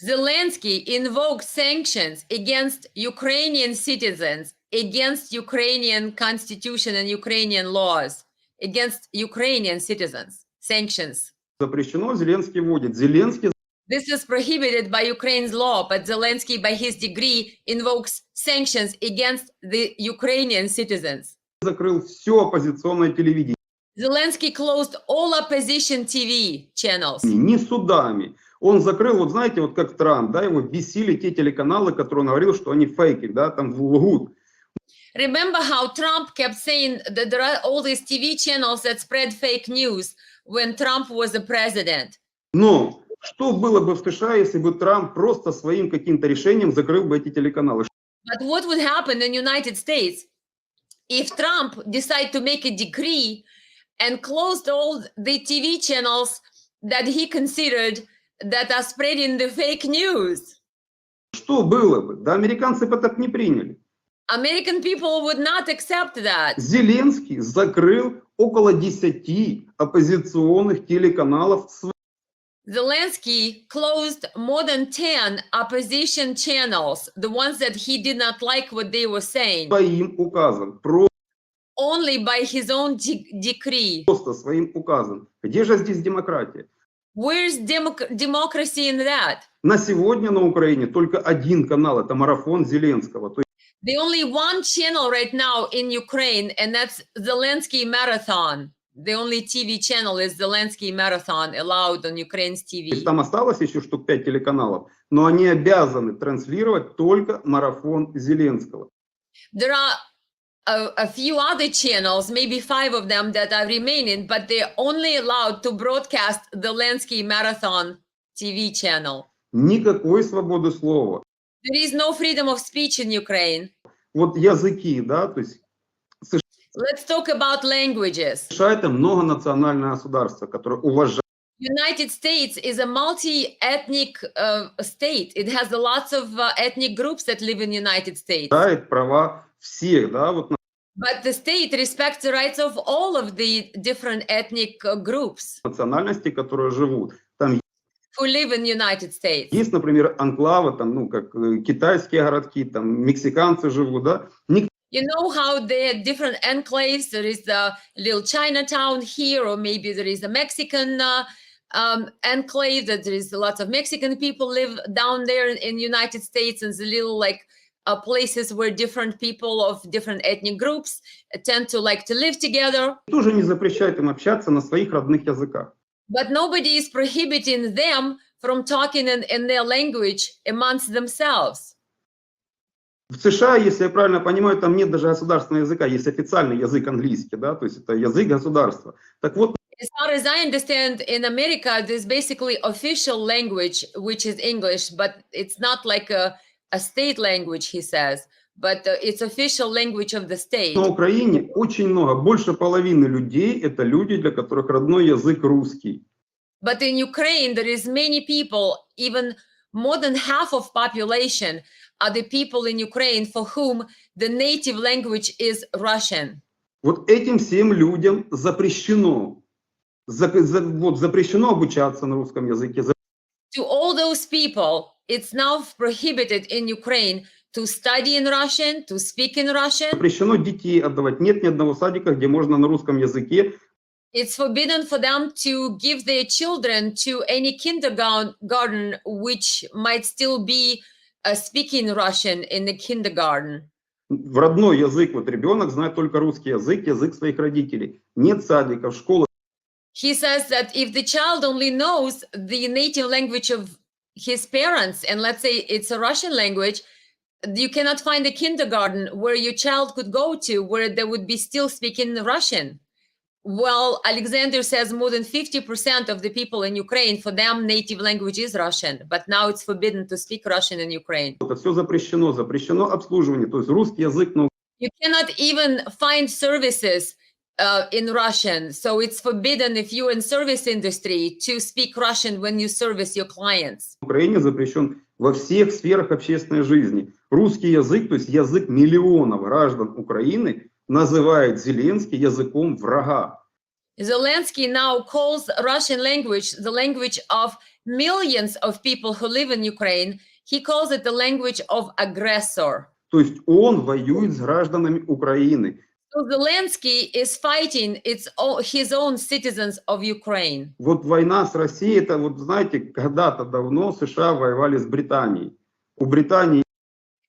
Zelensky invoked sanctions against Ukrainian citizens, against Ukrainian constitution and Ukrainian laws, against Ukrainian citizens. Sanctions. Запрещено, Зеленский вводит. Зеленский This is prohibited by Ukraine's law, but Zelensky, by his degree, invokes sanctions against the Ukrainian citizens. закрыл все оппозиционное телевидение. Zelensky closed all opposition TV channels. Не судами. Он закрыл, вот знаете, вот как Трамп, да, его бесили те телеканалы, которые он говорил, что они фейки, да, там лгут. Remember how Trump kept saying that there are all these TV channels that spread fake news when Trump was the president. Но что было бы в США, если бы Трамп просто своим каким-то решением закрыл бы эти телеканалы? But what would happen in the United States if Trump decided to make a decree and closed all the TV channels that he considered that are spreading the fake news? Что было бы? Да, американцы бы так не приняли. American people would not accept that. Зеленский закрыл около 10 оппозиционных телеканалов Zelensky closed more than 10 opposition channels, the ones that he did not like what they were saying, своим указом. only by his own decree. Просто своим указом. Где же здесь демократия? Where's democracy in that? На сегодня на Украине только один канал, это марафон Зеленского. То The only one channel right now in Ukraine, and that's Zelensky Marathon. The only TV channel is Zelensky Marathon allowed on Ukraine's TV. есть там осталось еще штук 5 телеканалов, но они обязаны транслировать только марафон Зеленского. There are a few other channels, maybe 5 of them that are remaining, but they're only allowed to broadcast the Zelensky Marathon TV channel. Никакой свободы слова. There is no freedom of speech in Ukraine. Вот языки, да, то есть Let's talk about languages. США это многонациональное государство, которое уважает United States is a multi-ethnic state. It has lots of ethnic groups that live in United States. права всех, да, вот But the state respects the rights of all of the different ethnic groups национальности, которые живут. Там who live in United States. есть, например, анклавы, там, ну, как китайские городки, там, мексиканцы живут, да. You know how there are different enclaves. There is a little Chinatown here, or maybe there is a Mexican enclave that there is lots of Mexican people live down there in United States, and the little like places where different people of different ethnic groups tend to like to live together. Тоже не запрещает им общаться на своих родных языках. But nobody is prohibiting them from talking in their language amongst themselves. В США, если я правильно понимаю, там нет даже государственного языка, есть официальный язык английский, да, то есть это язык государства. Так вот, As far as I understand, in America, there's basically official language, which is English, but it's not like a state language, he says, but it's official language of the state. на Украине очень много, больше половины людей это люди, для которых родной язык русский. But in Ukraine, there is many people, even more than half of population are the people in Ukraine for whom the native language is Russian. Вот этим всем людям запрещено, запрещено обучаться на русском языке. To all those people, it's now prohibited in Ukraine to study in Russian, to speak in Russian. Запрещено детей отдавать. Нет ни одного садика, где можно на русском языке. It's forbidden for them to give their children to any kindergarten which might still be speaking Russian in the kindergarten. В родной язык вот ребенок знает только русский язык, язык своих родителей. Нет садиков, школы. He says that if the child only knows the native language of his parents, and let's say it's a Russian language, you cannot find a kindergarten where your child could go to where they would be still speaking Russian. Well, Alexander says more than 50% of the people in Ukraine, for them, native language is Russian, but now it's forbidden to speak Russian in Ukraine. Это все запрещено, запрещено обслуживание, то есть русский язык, но You cannot even find services in Russian, so it's forbidden if you're in service industry to speak Russian when you service your clients. в Украине запрещен во всех сферах общественной жизни. Русский язык, то есть язык миллионов граждан Украины, называет Зеленский языком врага. Zelensky now calls Russian language the language of millions of people who live in Ukraine. He calls it the language of aggressor. То есть он воюет с гражданами Украины. So Zelensky is fighting his own citizens of Ukraine. Вот война с Россией, это вот знаете, когда-то давно США воевали с Британией. У Британии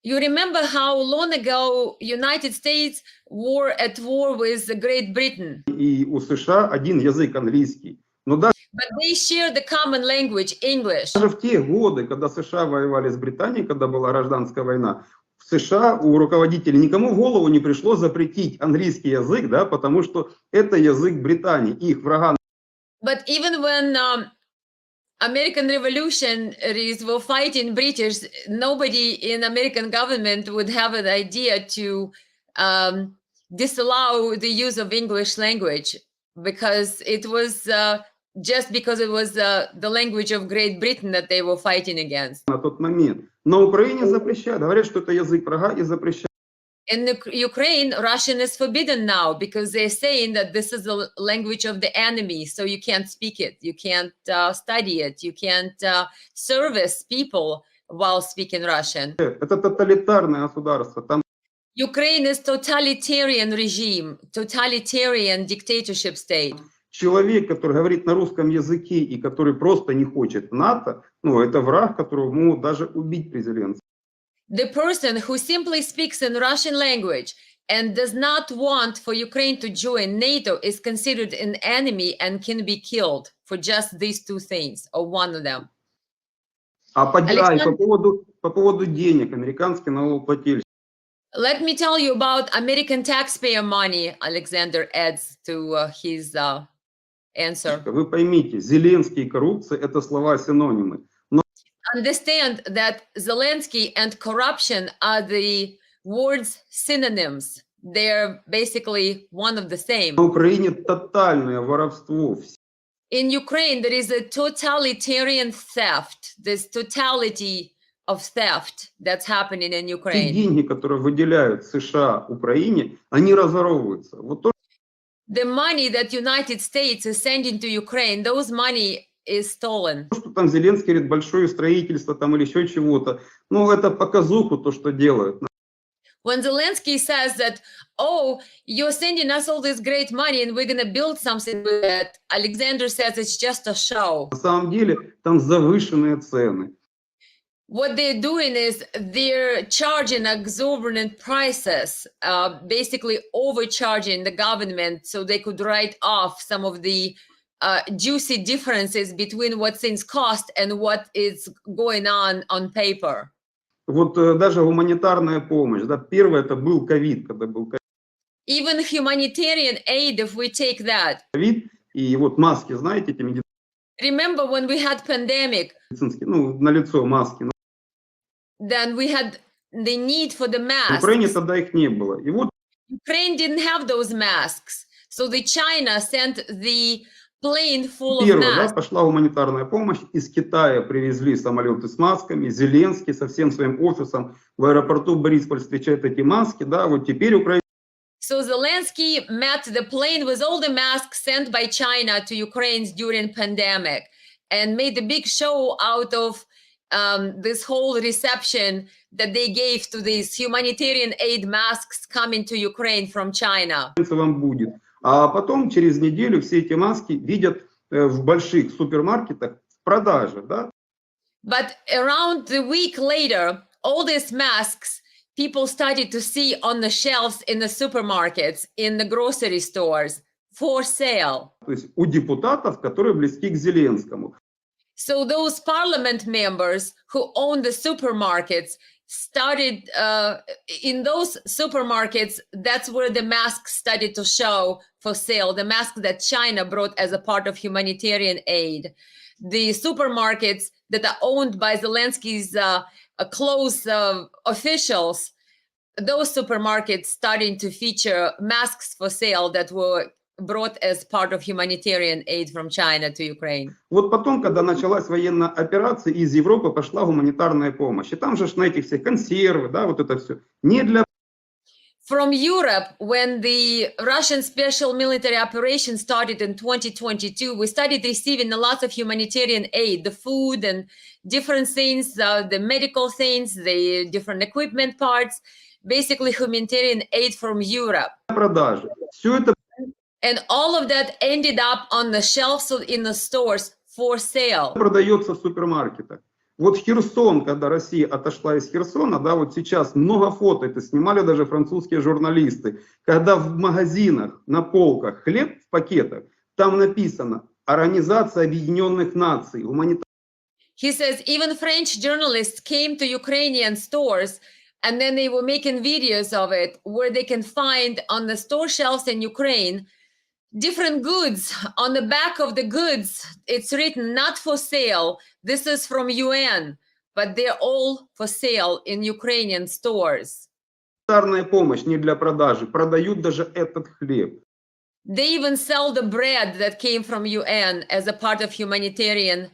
You remember how long ago United States were at war with Great Britain? и у США один язык английский. Но даже But they share the common language, English. в те годы, когда США воевали с Британией, когда была гражданская война, в США у руководителей никому в голову не пришло запретить английский язык, да, потому что это язык Британии, их врага. But even when American revolutionaries were fighting British, nobody in American government would have an idea to disallow the use of English language because it was just because it was the language of Great Britain that they were fighting against. На тот момент. На Украине запрещают, говорят, что это язык врага и запрещают. In Ukraine, Russian is forbidden now because they're saying that this is the language of the enemy, so you can't speak it, you can't study it, you can't service people while speaking Russian. Это тоталитарное государство. Там Ukraine is totalitarian regime, totalitarian dictatorship state. человек, который говорит на русском языке и который просто не хочет НАТО, ну, это враг, которого могут даже убить при Зеленском. The person who simply speaks in Russian language and does not want for Ukraine to join NATO is considered an enemy and can be killed for just these two things, or one of them. А по поводу денег, американские налогоплательщики. Let me tell you about American taxpayer money, Alexander adds to his answer. Вы поймите, Зеленский и коррупция – это слова-синонимы. Understand that Zelensky and corruption are the words synonyms. They're basically one of the same. На Украине тотальное воровство. In Ukraine, there is a totalitarian theft, this totality of theft that's happening in Те Ukraine. деньги, которые выделяют США Украине, они разоровываются. Вот то, The money that United States is sending to Ukraine, those money is stolen. что там Зеленский говорит, большое строительство там или еще чего-то, ну это показуху то, что делают. When Zelensky says that, oh, you're sending us all this great money and we're going to build something with it, Alexander says it's just a show. На самом деле там завышенные цены. What they're doing is they're charging exorbitant prices, basically overcharging the government so they could write off some of the juicy differences between what things cost and what is going on paper. Вот даже гуманитарная помощь, да, первое это был ковид, когда был Even humanitarian aid, if we take that. ковид, и вот маски, знаете, эти Remember when we had pandemic, медицинские, ну, на лицо маски. then we had the need for the В masks. Украине тогда их не было. И вот Ukraine didn't have those masks. So the China sent the plane full of первое, да, masks. пошла гуманитарная помощь, из Китая привезли самолеты с масками, Зеленский со всем своим офисом в аэропорту Борисполь встречает эти маски, да, вот теперь Украина. So Zelensky met the plane with all the masks sent by China to Ukraine during pandemic and made a big show out of this whole reception that they gave to these humanitarian aid masks coming to Ukraine from China. Вам будет. А потом через неделю все эти маски видят в больших супермаркетах в продаже, да. But around the week later, all these masks people started to see on the shelves in the supermarkets, in the grocery stores for sale. То есть у депутатов, которые близки к Зеленскому. So those parliament members who own the supermarkets started in those supermarkets, that's where the masks started to show for sale, the masks that China brought as a part of humanitarian aid. The supermarkets that are owned by Zelensky's close officials, those supermarkets starting to feature masks for sale that were brought as part of humanitarian aid from China to Ukraine. Вот потом, когда началась военная операция, из Европы пошла гуманитарная помощь. И там же на этих всех консервы, да, вот это все. Не для... From Europe, when the Russian special military operation started in 2022, we started receiving a lot of humanitarian aid, the food and different things, the medical things, the different equipment parts, basically humanitarian aid from Europe. Продажи. Все это And all of that ended up on the shelves in the stores for sale. продается в супермаркетах. Вот Херсон, когда Россия отошла из Херсона, да, вот сейчас много фото, это снимали даже французские журналисты, когда в магазинах на полках хлеб в пакетах, там написано Организация Объединенных Наций, гуманитарная. He says even French journalists came to Ukrainian stores and then they were making videos of it where they can find on the store shelves in Ukraine different goods. On the back of the goods, it's written not for sale. This is from UN, but they're all for sale in Ukrainian stores. Гуманитарная помощь не для продажи, продают даже этот хлеб. They even sell the bread that came from UN as a part of humanitarian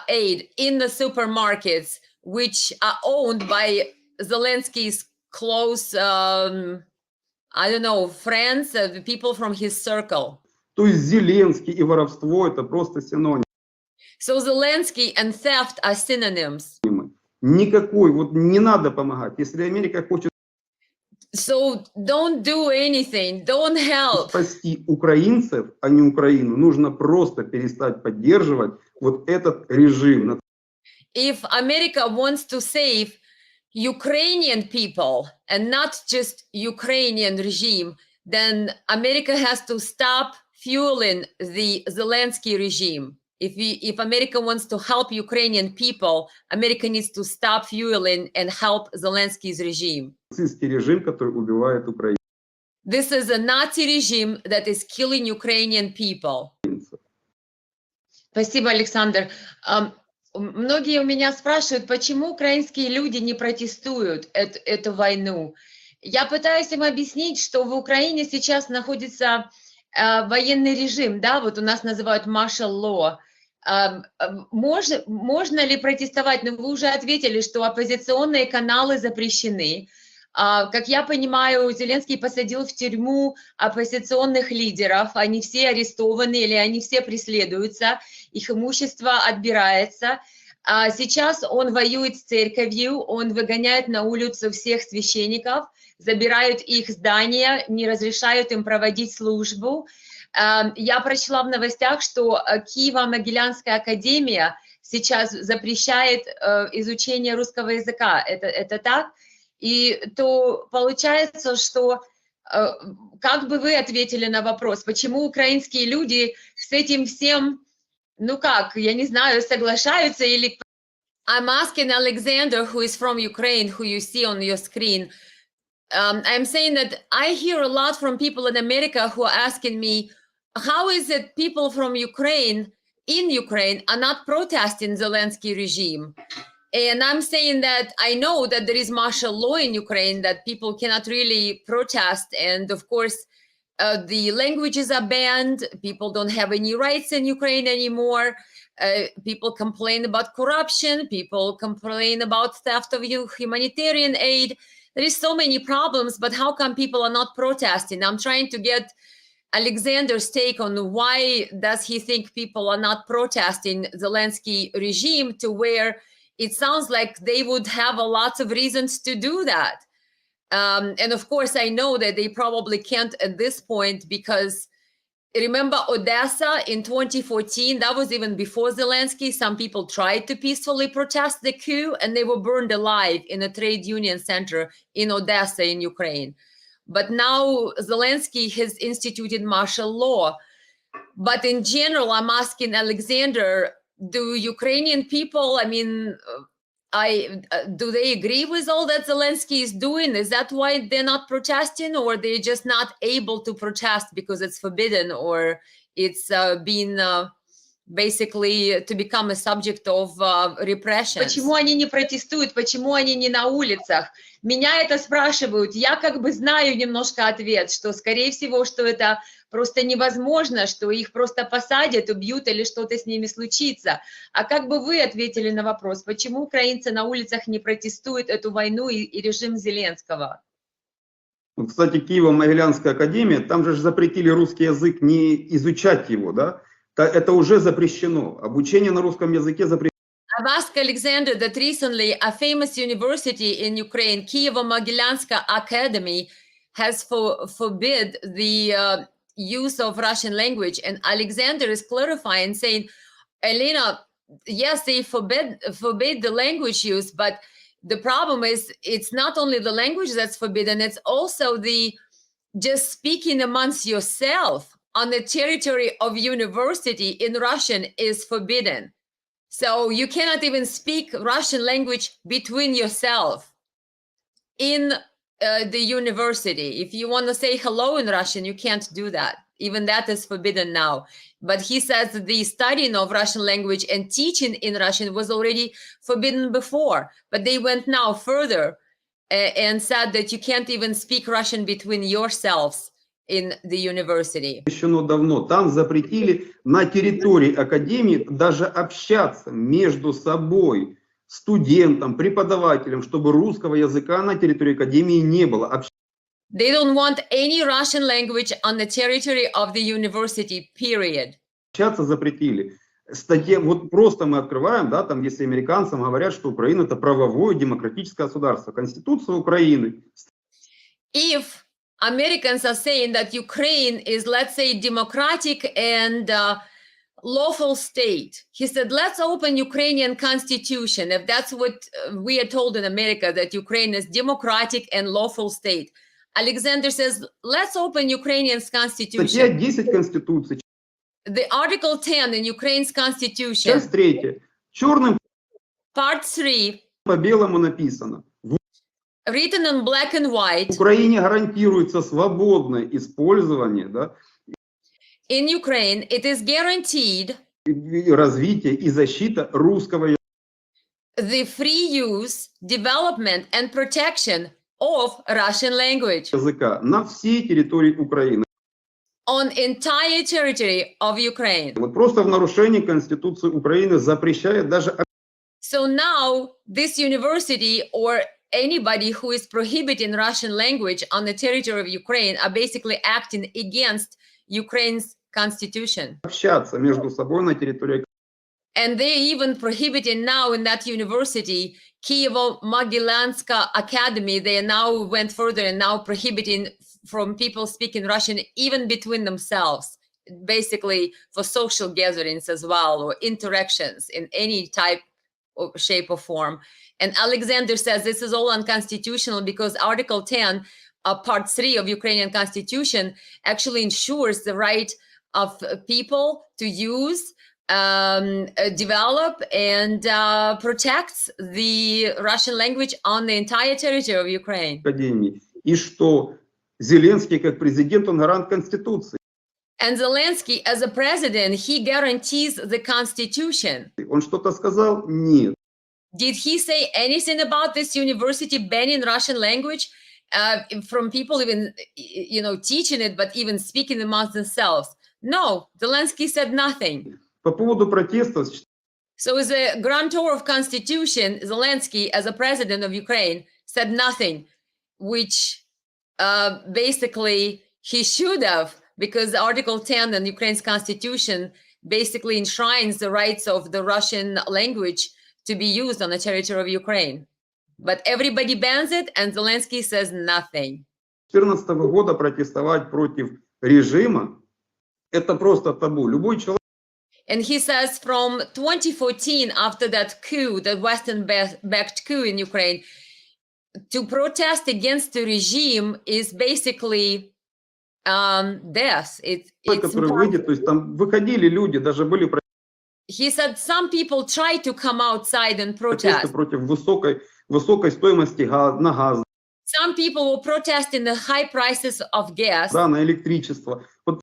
aid in the supermarkets, which are owned by Zelensky's close, I don't know, friends, the people from his circle. То есть Зеленский и воровство это просто синонимы. So Zelensky and theft are synonyms. Никакой, вот не надо помогать. Если Америка хочет So don't do anything, don't help. спасти украинцев, а не Украину, нужно просто перестать поддерживать вот этот режим. If America wants to save Ukrainian people and not just Ukrainian regime, then America has to stop fueling the Zelensky regime If America wants to help Ukrainian people, America needs to stop fueling and help Zelensky's regime. Нацистский режим, который убивает украинцев. This is a Nazi regime that is killing Ukrainian people. Спасибо, Александр. Многие у меня спрашивают, почему украинские люди не протестуют эту войну. Я пытаюсь им объяснить, что в Украине сейчас находится военный режим, да, вот у нас называют martial law. Можно ли протестовать? Ну, вы уже ответили, что оппозиционные каналы запрещены. Как я понимаю, Зеленский посадил в тюрьму оппозиционных лидеров, они все арестованы или они все преследуются, их имущество отбирается. Сейчас он воюет с церковью, он выгоняет на улицу всех священников, забирают их здания, не разрешают им проводить службу. Я прочла в новостях, что Киево-Могилянская академия сейчас запрещает изучение русского языка. Это так? И то получается, что как бы вы ответили на вопрос, почему украинские люди с этим всем, ну как, я не знаю, соглашаются или... I'm asking Alexander, who is from Ukraine, who you see on your screen. I'm saying that I hear a lot from people in America who are asking me, how is it people from Ukraine, in Ukraine, are not protesting Zelensky regime? And I'm saying that I know that there is martial law in Ukraine, that people cannot really protest. And of course, the languages are banned. People don't have any rights in Ukraine anymore. People complain about corruption. People complain about theft of humanitarian aid. There is so many problems, but how come people are not protesting? I'm trying to get Alexander's take on why does he think people are not protesting Zelensky regime, to where it sounds like they would have a lot of reasons to do that. And of course, I know that they probably can't at this point, because remember Odessa in 2014, that was even before Zelensky. Some people tried to peacefully protest the coup and they were burned alive in a trade union center in Odessa in Ukraine. But now Zelensky has instituted martial law. But in general, I'm asking Alexander, do Ukrainian people, I mean, do they agree with all that Zelensky is doing? Is that why they're not protesting, or they're just not able to protest because it's forbidden, or it's been basically to become a subject of repression? Почему они не протестуют, почему они не на улицах? Меня это спрашивают. Я как бы знаю немножко ответ, что, скорее всего, что это просто невозможно, что их просто посадят, убьют или что-то с ними случится. А как бы вы ответили на вопрос, почему украинцы на улицах не протестуют эту войну и режим Зеленского? Кстати, Киево-Могилянская академия, там же запретили русский язык, не изучать его, да? Это уже запрещено. Обучение на русском языке запрещено. I've asked Alexander that recently a famous university in Ukraine, Kyivo-Mogilyanska Academy, has forbid the use of Russian language. And Alexander is clarifying, saying, Elena, yes, they forbid the language use, but the problem is it's not only the language that's forbidden, it's also the just speaking amongst yourself on the territory of university in Russian is forbidden. So you cannot even speak Russian language between yourself in the university. If you want to say hello in Russian, you can't do that. Even that is forbidden now. But he says that the studying of Russian language and teaching in Russian was already forbidden before. But they went now further and said that you can't even speak Russian between yourselves in the university. Запрещено давно. Там запретили на территории академии даже общаться между собой, студентам, преподавателям, чтобы русского языка на территории академии не было. They don't want any Russian language on the territory of the university, period. Общаться запретили. Статья, вот просто мы открываем, да, там, если американцам говорят, что Украина это правовое демократическое государство, Конституция Украины. If Americans are saying that Ukraine is, let's say, democratic and lawful state, he said, let's open Ukrainian constitution. If that's what we are told in America, that Ukraine is democratic and lawful state. Alexander says, let's open Ukrainian's constitution. Статья 10 Конституции. The Article 10 in Ukraine's constitution, Часть 3. Черным part 3, по белому написано. В written on black and white, Украине гарантируется свободное использование, да, in Ukraine, it is guaranteed и развитие и защита русского языка. the free use, development, and protection of Russian language На всей территории Украины. on entire territory of Ukraine. Вот просто в нарушении Конституции Украины запрещает даже So now this university or anybody who is prohibiting Russian language on the territory of Ukraine are basically acting against Ukraine's constitution. общаться между собой на территории. And they're even prohibiting now in that university, Kyivo-Mogilyanska Academy, they now went further and now prohibiting from people speaking Russian even between themselves, basically for social gatherings as well, or interactions in any type or shape or form. And Alexander says this is all unconstitutional because Article 10, Part 3 of Ukrainian Constitution actually ensures the right of people to use, develop, and protects the Russian language on the entire territory of Ukraine. Академии. И что Зеленский как президент, он гарант Конституции. And Zelensky, as a president, he guarantees the Constitution. Он что-то сказал? Нет. Did he say anything about this university banning Russian language from people even, teaching it, but even speaking amongst themselves? No, Zelensky said nothing. По поводу протестов. So as a grantor of Constitution, Zelensky, as a president of Ukraine, said nothing, which basically he should have, because Article 10 in Ukraine's Constitution basically enshrines the rights of the Russian language to be used on the territory of Ukraine. But everybody bans it, and Zelensky says nothing. 2014 года протестовать против режима – это просто табу. Любой человек. And he says from 2014, after that coup, that Western-backed coup in Ukraine, to protest against the regime is basically death. Который выйдет, то есть там выходили люди, даже были He said some people try to come outside and протесты protest. против высокой стоимости на газ, Some people were protesting the high prices of gas, да, на электричество. Вот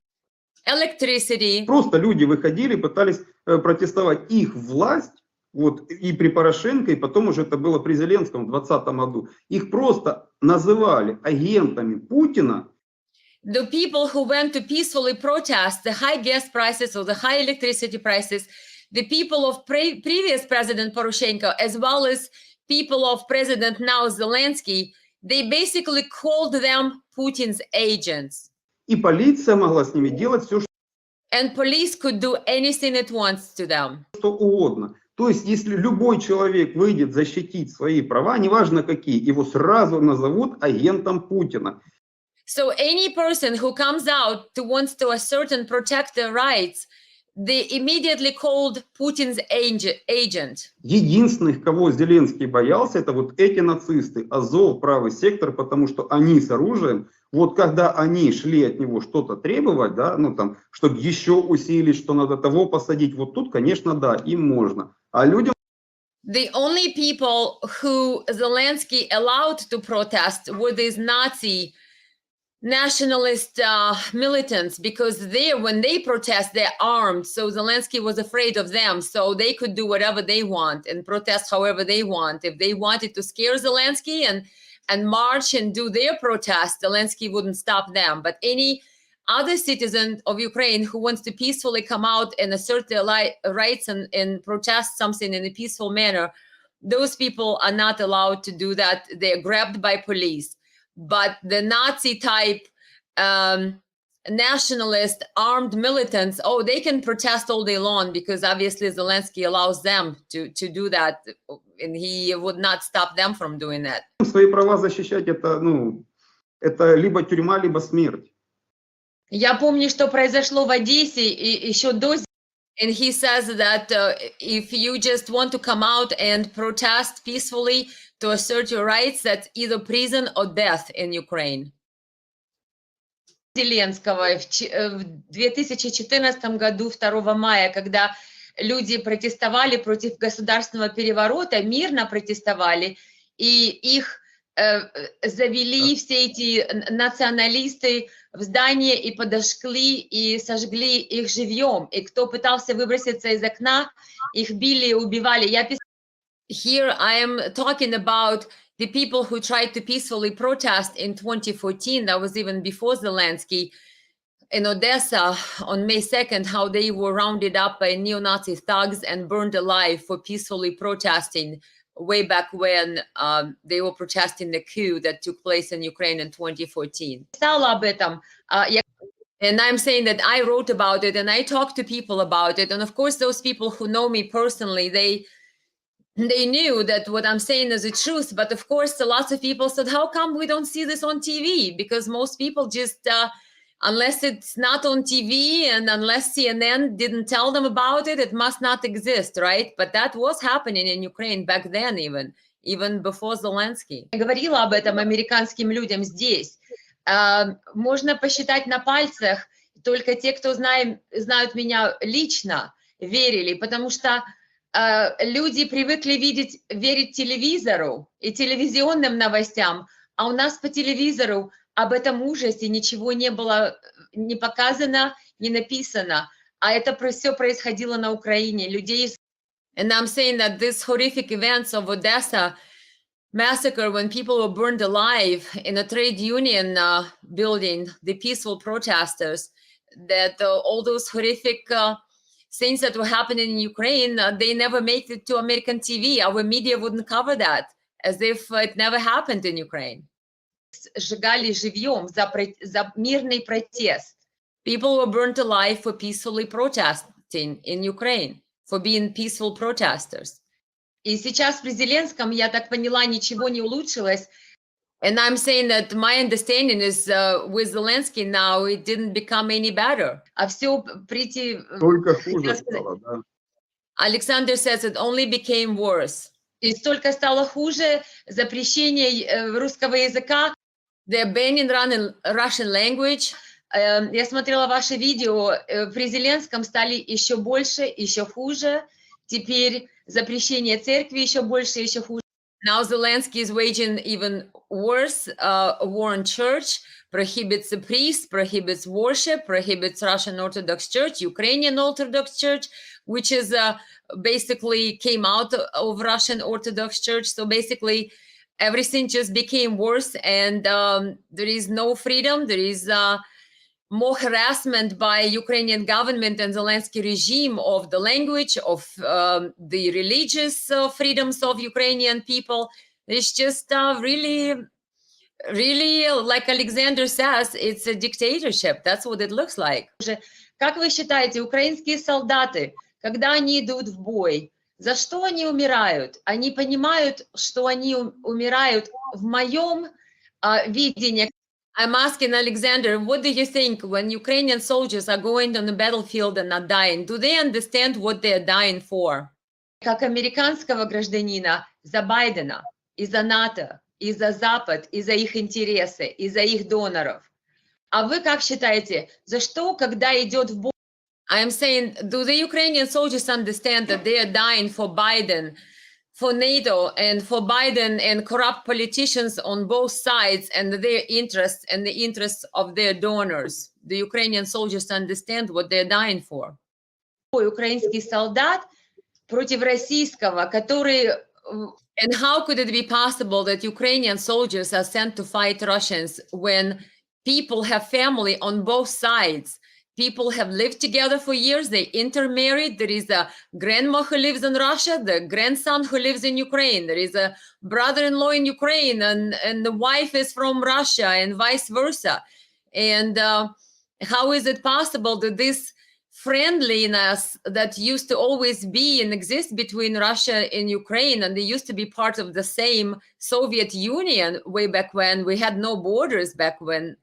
electricity. просто люди выходили, пытались протестовать. Их власть, вот и при Порошенко, и потом уже это было при Зеленском в 2020 году, их просто называли агентами Путина. The people who went to peacefully protest the high gas prices or the high electricity prices, the people of previous President Poroshenko, as well as people of President now Zelensky, they basically called them Putin's agents. И полиция могла с ними делать все, And police could do anything it wants to them. что угодно. То есть, если любой человек выйдет защитить свои права, неважно какие, его сразу назовут агентом Путина. So any person who comes out to wants to assert and protect their rights, they immediately called Putin's agent. Единственных, кого Зеленский боялся, это вот эти нацисты, Азов, правый сектор, потому что они с оружием, вот когда они шли от него что-то требовать, да, ну там, чтобы еще усилить, что надо того посадить, вот тут, конечно, да, им можно. А людям... The only people who Zelensky allowed to protest were these Nazi nationalist militants, because when they protest, they're armed. So Zelensky was afraid of them. So they could do whatever they want and protest however they want. If they wanted to scare Zelensky and march and do their protest, Zelensky wouldn't stop them. But any other citizen of Ukraine who wants to peacefully come out and assert their rights and protest something in a peaceful manner, those people are not allowed to do that. They're grabbed by police. But the Nazi type nationalist armed militants, they can protest all day long, because obviously Zelensky allows them to do that, and he would not stop them from doing that. Свои права защищать, это либо тюрьма, либо смерть. Я помню, что произошло в Одессе еще до. And he says that if you just want to come out and protest peacefully to assert your rights, that's either prison or death in Ukraine. Зеленского в 2014 году, 2 мая, когда люди протестовали против государственного переворота, мирно протестовали, и их завели все эти националисты в здание и подожгли, и сожгли их живьем. И кто пытался выброситься из окна, их били и убивали. Here I am talking about the people who tried to peacefully protest in 2014, that was even before Zelensky, in Odessa on May 2nd, how they were rounded up by neo-Nazi thugs and burned alive for peacefully protesting way back when they were protesting the coup that took place in Ukraine in 2014. And I'm saying that I wrote about it and I talked to people about it. And of course, those people who know me personally, they knew that what I'm saying is the truth. But of course, lots of people said, how come we don't see this on TV? Because most people just, unless it's not on TV and unless CNN didn't tell them about it, it must not exist, right? But that was happening in Ukraine back then, even before Zelensky. Я говорила об этом американским людям здесь. Можно посчитать на пальцах, только те, кто знают меня лично, верили, потому что люди привыкли верить телевизору и телевизионным новостям, а у нас по телевизору об этом ужасе ничего не было не показано, не написано, а это все происходило на Украине. Людей. And I'm saying that this horrific events of Odessa massacre, when people were burned alive in a trade union building, the peaceful protesters, that all those horrific things that were happening in Ukraine, they never made it to American TV. Our media wouldn't cover that, as if it never happened in Ukraine. Сжигали живьем за мирный протест. People were burnt alive for peacefully protesting in Ukraine, for being peaceful protesters. И сейчас при Зеленском, я так поняла, ничего не улучшилось. And I'm saying that my understanding is with Zelensky now, it didn't become any better. А все прийти... Только хуже стало, да. Alexander says it only became worse. И столько стало хуже, запрещение русского языка. They're banning Russian language. Я смотрела ваше видео, при Зеленском стали еще больше, еще хуже. Теперь запрещение церкви еще больше, еще хуже. Now Zelensky is waging even worse war on church, prohibits the priests, prohibits worship, prohibits Russian Orthodox Church, Ukrainian Orthodox Church, which is basically came out of Russian Orthodox Church. So basically everything just became worse, and there is no freedom. There is more harassment by Ukrainian government and Zelensky regime of the language, of the religious freedoms of Ukrainian people. It's just really, like Alexander says, it's a dictatorship. That's what it looks like. Как вы считаете, украинские солдаты, когда они идут в бой, за что они умирают? Они понимают, что они умирают в моем видении. I'm asking Alexander, what do you think when Ukrainian soldiers are going on the battlefield and are dying? Do they understand what they're dying for? Как американского гражданина, за Байдена, и за НАТО, и за Запад, и за их интересы, и за их доноров. А вы как считаете, за что, когда идет в бой? I'm saying, do the Ukrainian soldiers understand that they are dying for Biden, for NATO, and for Biden and corrupt politicians on both sides, and their interests and the interests of their donors? The Ukrainian soldiers understand what they're dying for. Украинский солдат против российского, который... And how could it be possible that Ukrainian soldiers are sent to fight Russians when people have family on both sides? People have lived together for years, they intermarried. There is a grandma who lives in Russia, the grandson who lives in Ukraine. There is a brother-in-law in Ukraine, and the wife is from Russia, and vice versa. And how is it possible that this friendliness that used to always be and exist between Russia and Ukraine, and they used to be part of the same Soviet Union way back when, we had no borders back when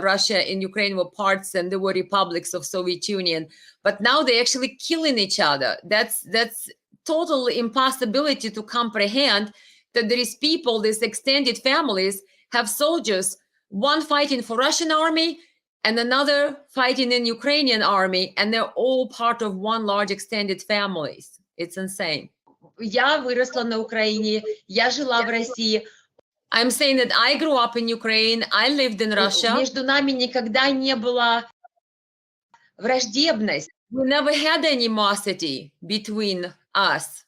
Russia and Ukraine were parts and they were republics of Soviet Union, but now they're actually killing each other. That's total impossibility to comprehend, that there is people, these extended families have soldiers, one fighting for Russian army and another fighting in Ukrainian army, and they're all part of one large extended families. It's insane. Я выросла на Украине, я жила в России. I'm saying that I grew up in Ukraine, I lived in Russia. Между нами никогда не было враждебности. We never had animosity between us.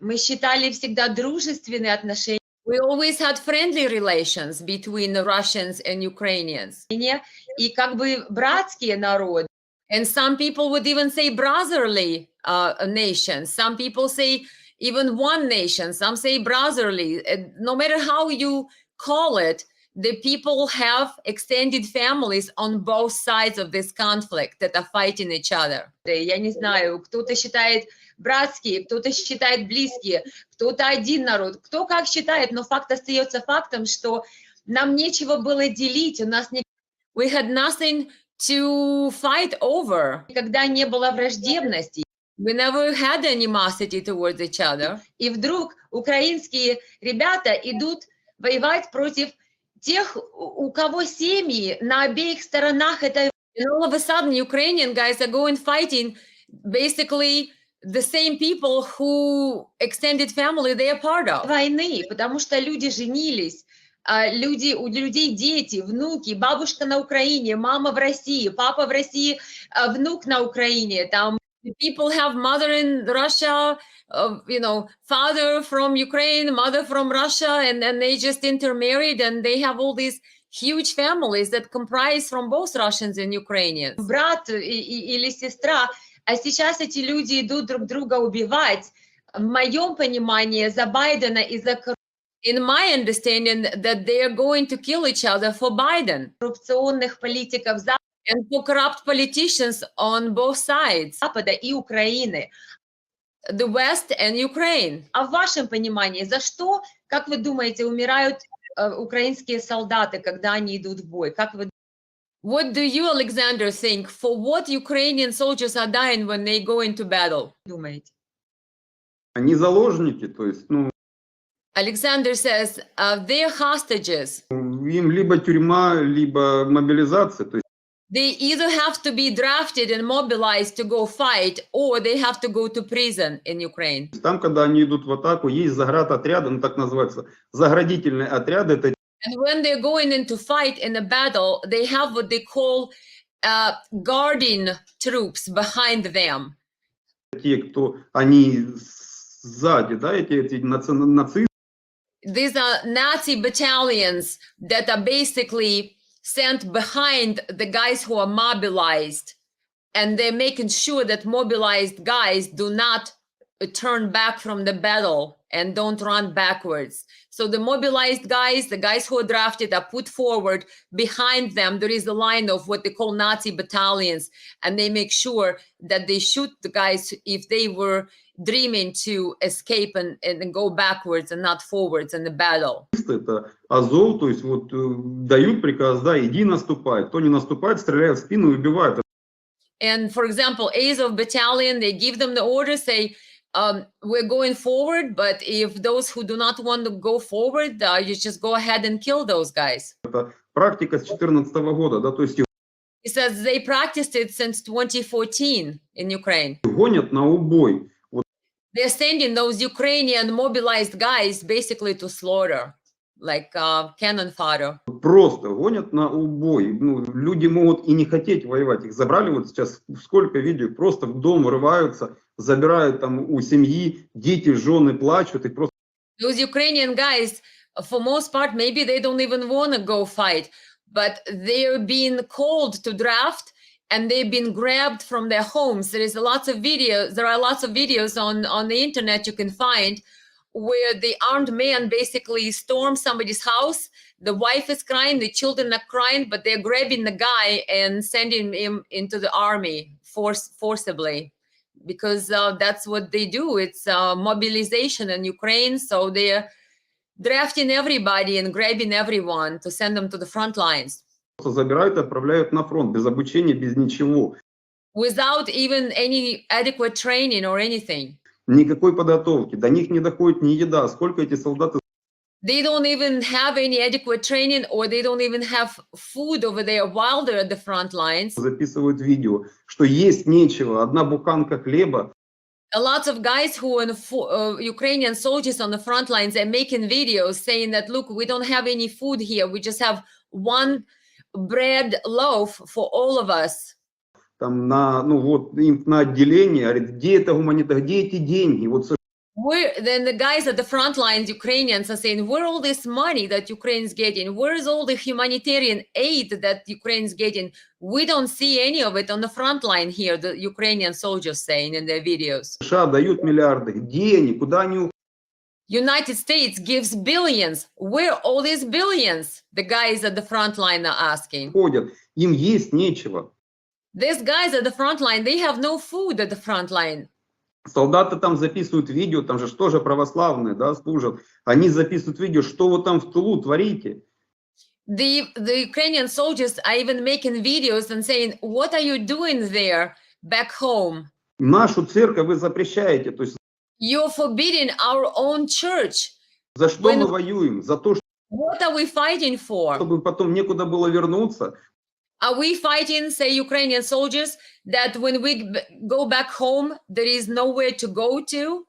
Мы считали всегда дружественные отношения. We always had friendly relations between the Russians and Ukrainians. И как бы братские народы. And some people would even say brotherly nations. Some people say even one nation. Some say brotherly. No matter how you call it, the people have extended families on both sides of this conflict that are fighting each other. Я не знаю, кто-то считает братские, кто-то считает близкие, кто-то один народ, кто как считает, но факт остается фактом, что нам нечего было делить, у нас We had nothing to fight over. никогда не было враждебности. We never had animosity towards each other. И вдруг украинские ребята идут воевать против тех, у кого семьи на обеих сторонах этой. And all of a sudden, Ukrainian guys are going fighting basically the same people who extended family they are part of. Войны, потому что люди женились, у людей дети, внуки, бабушка на Украине, мама в России, папа в России, внук на Украине, там. People have mother in Russia, father from Ukraine, mother from Russia, and then they just intermarried, and they have all these huge families that comprise from both Russians and Ukrainians. Брат или сестра, а сейчас эти люди идут друг друга убивать. В моем понимании, за Байдена и за In my understanding, that they are going to kill each other for Biden. Коррупционных политиков and for corrupt politicians on both sides. Запада и Украины. The West and Ukraine. А в вашем понимании, за что, как вы думаете, умирают украинские солдаты, когда они идут в бой? Как вы What do you, Alexander, think? For what Ukrainian soldiers are dying when they go into battle? думаете? Они заложники, то есть, Alexander says they're hostages. Им либо тюрьма, либо мобилизация, то есть. They either have to be drafted and mobilized to go fight, or they have to go to prison in Ukraine. Там, когда они идут в атаку, есть заградотряды, так называется, заградительные отряды. Это... And when they're going into fight in a battle, they have what they call guarding troops behind them. Те, кто они сзади, да, эти нацисты. These are Nazi battalions that are basically sent behind the guys who are mobilized, and they're making sure that mobilized guys do not turn back from the battle and don't run backwards. So the mobilized guys, the guys who are drafted, are put forward. Behind them, there is a line of what they call Nazi battalions, and they make sure that they shoot the guys if they were dreaming to escape and go backwards and not forwards in the battle. Это Азов, то есть вот дают приказ, да, иди наступай. Кто не наступает, стреляют в спину и убивают. And for example, Azov battalion, they give them the order, say, we're going forward, but if those who do not want to go forward, you just go ahead and kill those guys. Это практика с 2014 года, да, то есть. He says they practiced it since 2014 in Ukraine. Гонят на убой. They're sending those Ukrainian mobilized guys basically to slaughter, like cannon fodder. Просто гонят на убой. Люди могут и не хотеть воевать. Их забрали вот сейчас, сколько видео, просто в дом врываются, забирают там у семьи, дети, жены плачут. Их просто... Those Ukrainian guys, for most part, maybe they don't even want to go fight, but they're being called to draft, and they've been grabbed from their homes. There are lots of videos on the internet you can find where the armed man basically storms somebody's house. The wife is crying, the children are crying, but they're grabbing the guy and sending him into the army forcibly, because that's what they do. It's mobilization in Ukraine, so they're drafting everybody and grabbing everyone to send them to the front lines. Забирают и отправляют на фронт без обучения, без ничего. Without even any adequate training or anything. Никакой подготовки. До них не доходит ни еда. Сколько эти солдаты They don't even have any adequate training, or they don't even have food over there while they're at the front lines. Записывают видео, что есть нечего, одна буханка хлеба. A lot of guys who are Ukrainian soldiers on the front lines are making videos saying that, look, we don't have any food here. We just have one bread loaf for all of us. Там им на отделение, говорит, где это гуманитарное, где эти деньги? Вот Then the guys at the front lines, Ukrainians, are saying, where all this money that Ukraine's getting? Where is all the humanitarian aid that Ukraine's getting? We don't see any of it on the front line here, the Ukrainian soldiers saying in their videos. США дают миллиарды, где они, куда они United States gives billions. Where all these billions? The guys at the front line are asking. уходят? Им есть нечего. These guys at the front line, they have no food at the front line. Солдаты там записывают видео, там же тоже православные, да, служат. Они записывают видео, что вы там в тылу творите. The Ukrainian soldiers are even making videos and saying, what are you doing there back home? Нашу церковь вы запрещаете. То есть You're forbidding our own church. за что мы воюем? За то, What are we fighting for? чтобы потом некуда было вернуться. Are we fighting, say, Ukrainian soldiers, that when we go back home, there is nowhere to go to?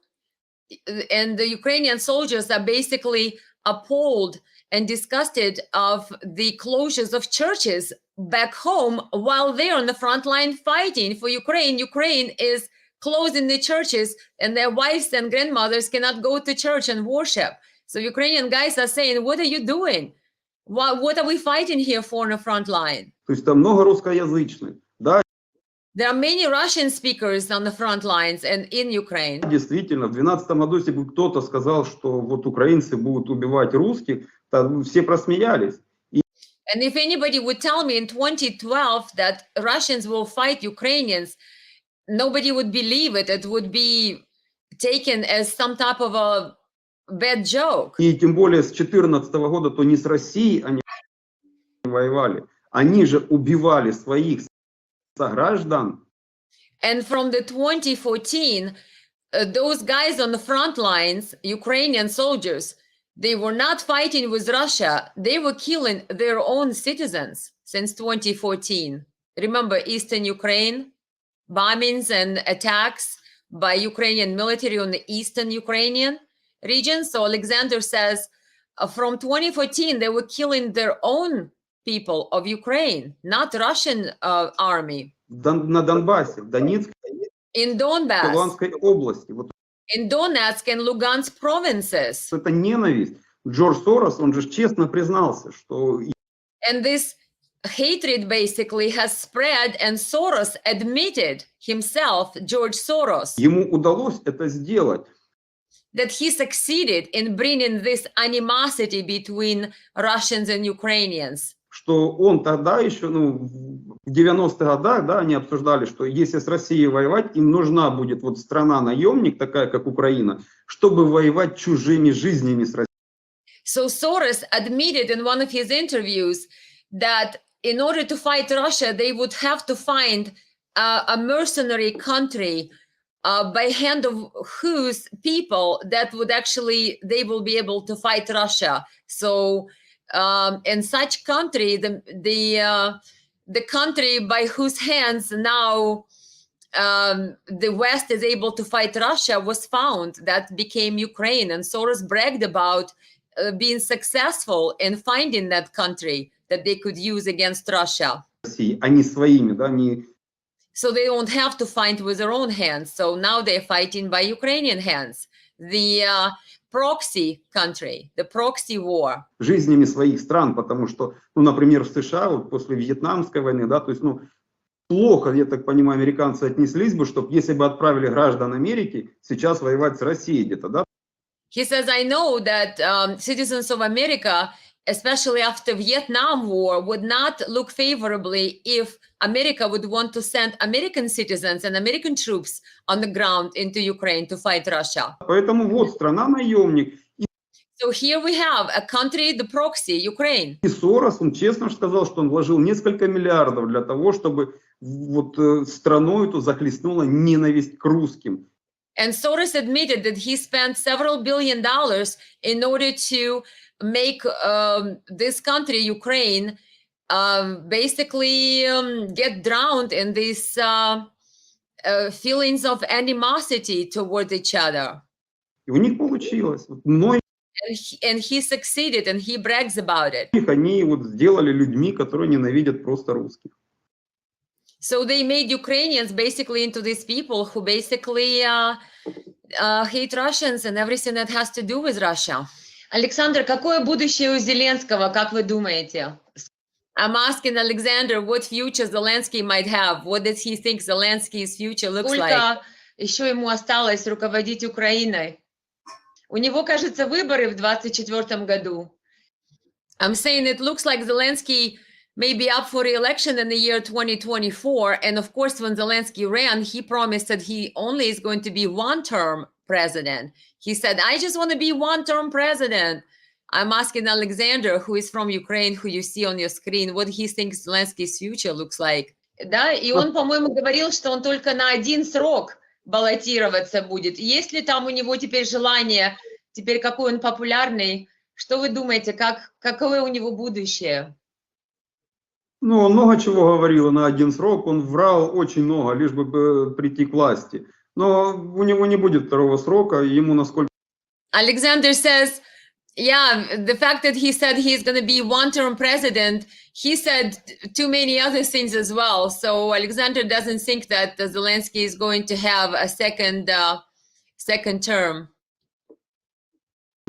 And the Ukrainian soldiers are basically appalled and disgusted of the closures of churches back home while they're on the front line fighting for Ukraine. Ukraine is closing the churches, and their wives and grandmothers cannot go to church and worship. So Ukrainian guys are saying, what are you doing? What are we fighting here for on the front line? То есть там много русскоязычных. Да, There are many Russian speakers on the front lines and in Ukraine. действительно, в 2012 году, если бы кто-то сказал, что вот украинцы будут убивать русских, то все просмеялись. And if anybody would tell me in 2012 that Russians will fight Ukrainians, nobody would believe it. It would be taken as some type of a bad joke. И тем более с 2014 года, то не с Россией они воевали. Они же убивали своих сограждан. And from the 2014, those guys on the front lines, Ukrainian soldiers, they were not fighting with Russia. They were killing their own citizens since 2014. Remember Eastern Ukraine, bombings and attacks by Ukrainian military on the Eastern Ukrainian region. So Alexander says from 2014, they were killing their own people of Ukraine, not Russian army. На Донбассе, в Донецкой, In Donbass, Луганской области. Вот in Donetsk and Lugansk provinces. это ненависть. Джордж Сорос, он же честно признался, что And this hatred basically has spread, and Soros admitted himself, George Soros, ему удалось это сделать. that he succeeded in bringing this animosity between Russians and Ukrainians. Что он тогда еще, в 90-х годах, да, они обсуждали, что если с Россией воевать, им нужна будет вот страна-наемник, такая как Украина, чтобы воевать чужими жизнями с Россией. So Soros admitted in one of his interviews that in order to fight Russia, they would have to find a mercenary country by hand of whose people that would actually, they will be able to fight Russia. So in such country, the country by whose hands now the West is able to fight Russia was found, that became Ukraine. And Soros bragged about being successful in finding that country that they could use against Russia. Они своими, да, они... So they don't have to fight with their own hands. So now they're fighting by Ukrainian hands. The proxy country, the proxy war. Жизнями своих стран, потому что, например, в США вот после Вьетнамской войны, да, то есть, плохо, я так понимаю, американцы отнеслись бы, чтобы если бы отправили граждан Америки сейчас воевать с Россией где-то, да? He says, I know that citizens of America, especially after Vietnam War, would not look favorably if America would want to send American citizens and American troops on the ground into Ukraine to fight Russia. Поэтому вот страна-наемник. So here we have a country, the proxy, Ukraine. И Сорос, он честно сказал, что он вложил несколько миллиардов для того, чтобы вот страну эту захлестнула ненависть к русским. And Soros admitted that he spent several $billion in order to make this country, Ukraine, basically get drowned in these feelings of animosity toward each other. И у них получилось. Вот многих And he succeeded, and he brags about it. они вот сделали людьми, которые ненавидят просто русских. So they made Ukrainians basically into these people who basically hate Russians and everything that has to do with Russia. Александр, какое будущее у Зеленского, как вы думаете? I'm asking Alexander what future Zelensky might have. What does he think Zelensky's future looks like? Сколько еще ему осталось руководить Украиной? У него, кажется, выборы в 2024 году. I'm saying it looks like Zelensky may be up for re-election in the year 2024. And of course, when Zelensky ran, he promised that he only is going to be one-term president. He said, I just want to be one-term president. I'm asking Alexander, who is from Ukraine, who you see on your screen, what he thinks Zelensky's future looks like. Да, и он, по-моему, говорил, что он только на один срок баллотироваться будет. Есть ли там у него теперь желание, теперь какой он популярный? Что вы думаете, какое у него будущее? Ну, он много чего говорил на один срок, он врал очень много, лишь бы прийти к власти. Но у него не будет второго срока, ему насколько... Alexander says, yeah, the fact that he said he's going to be one-term president, he said too many other things as well. So Alexander doesn't think that Zelensky is going to have a second term.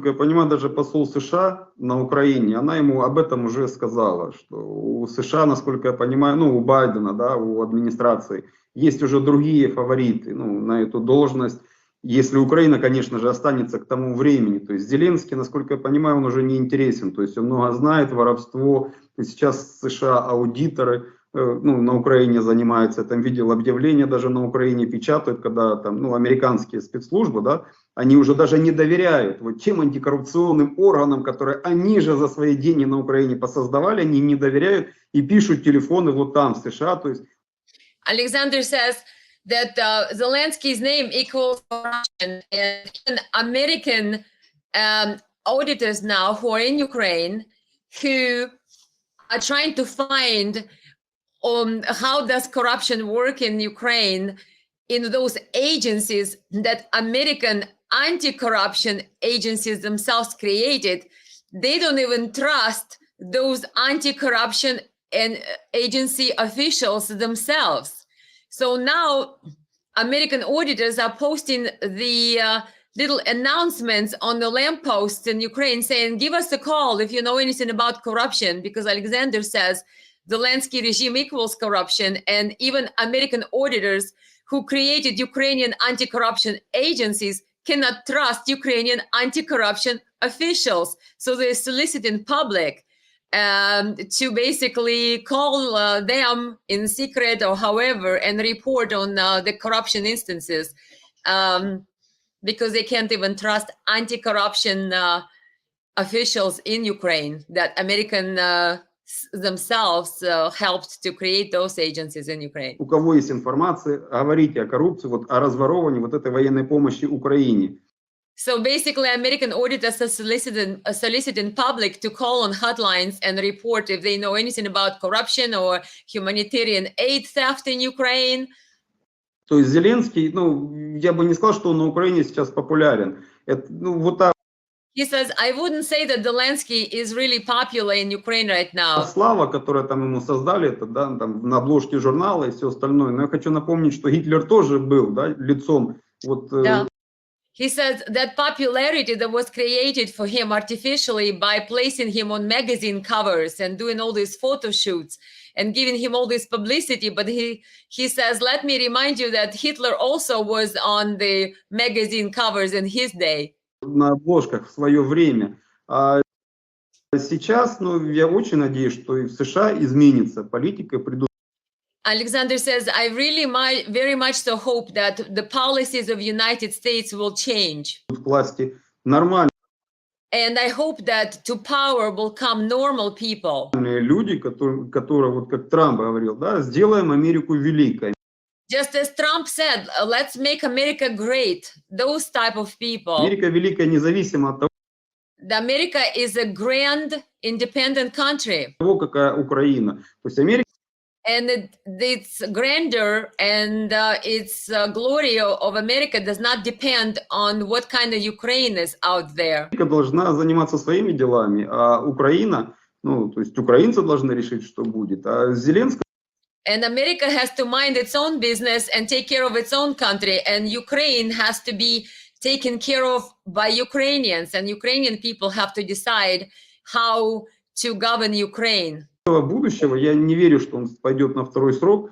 Я понимаю, даже посол США на Украине, она ему об этом уже сказала, что у США, насколько я понимаю, ну, у Байдена, да, у администрации, есть уже другие фавориты, ну, на эту должность, если Украина, конечно же, останется к тому времени. То есть Зеленский, насколько я понимаю, он уже не интересен, то есть он много знает, воровство, то есть сейчас США аудиторы, ну, на Украине занимаются, я там видел объявления, даже на Украине печатают, когда там, ну, американские спецслужбы, да, они уже даже не доверяют вот тем антикоррупционным органам, которые они же за свои деньги на Украине посоздавали, они не доверяют и пишут телефоны вот там, в США. То есть... Alexander says that Zelensky's name equals corruption, and American auditors now who are in Ukraine who are trying to find how does corruption work in Ukraine in those agencies that American anti-corruption agencies themselves created. They don't even trust those anti-corruption and agency officials themselves. So now American auditors are posting the little announcements on the lampposts in Ukraine saying, give us a call if you know anything about corruption, because Alexander says Zelensky regime equals corruption, and even American auditors who created Ukrainian anti-corruption agencies cannot trust Ukrainian anti-corruption officials. So they solicit in public to basically call them in secret or however and report on the corruption instances because they can't even trust anti-corruption officials in Ukraine that American themselves helped to create those agencies in Ukraine. У кого есть информация, говорите о коррупции, вот о разворовывании вот этой военной помощи Украине. So basically, American auditors are soliciting public to call on hotlines and report if they know anything about corruption or humanitarian aid theft in Ukraine. То есть Зеленский, ну, я бы не сказал, что он на Украине сейчас популярен. Это, ну, вот так. He says, I wouldn't say that Zelensky is really popular in Ukraine right now. Слава, которую там ему создали, это, да, там, на обложке журнала и все остальное. Но я хочу напомнить, что Гитлер тоже был, да, лицом. Вот, yeah. He says that popularity that was created for him artificially by placing him on magazine covers and doing all these photo shoots and giving him all this publicity. But he says, let me remind you that Hitler also was on the magazine covers in his day. На обложках в свое время. А сейчас, ну, я очень надеюсь, что и в США изменится политика, придут. Alexander says, I really very much so hope that the policies of United States will change. К власти нормальные And I hope that to power will come normal people. люди, которые, вот как Трамп говорил, да, сделаем Америку великой. Just as Trump said, let's make America great. Those type of people. Америка великая независимо от America is a grand independent country. того, какая Украина. То есть Америка And its grandeur and its glory of America does not depend on what kind of Ukraine is out there. должна заниматься своими делами, а Украина, ну, то есть украинцы должны решить, что будет. А Зеленский And America has to mind its own business and take care of its own country. And Ukraine has to be taken care of by Ukrainians. And Ukrainian people have to decide how to govern Ukraine. будущего, я не верю, что он пойдет на второй срок.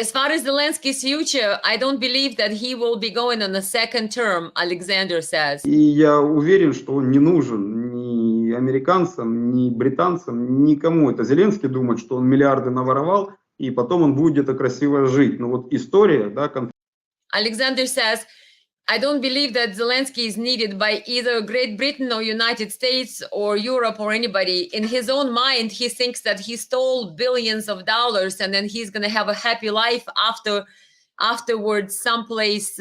As far as Zelensky's future, I don't believe that he will be going on a second term, Alexander says. И я уверен, что он не нужен ни американцам, ни британцам, никому. Это Зеленский думает, что он миллиарды наворовал, и потом он будет где-то красиво жить. Но вот история, да, Alexander says, I don't believe that Zelensky is needed by either Great Britain or United States or Europe or anybody. In his own mind, he thinks that he stole billions of dollars and then he's going to have a happy life afterwards someplace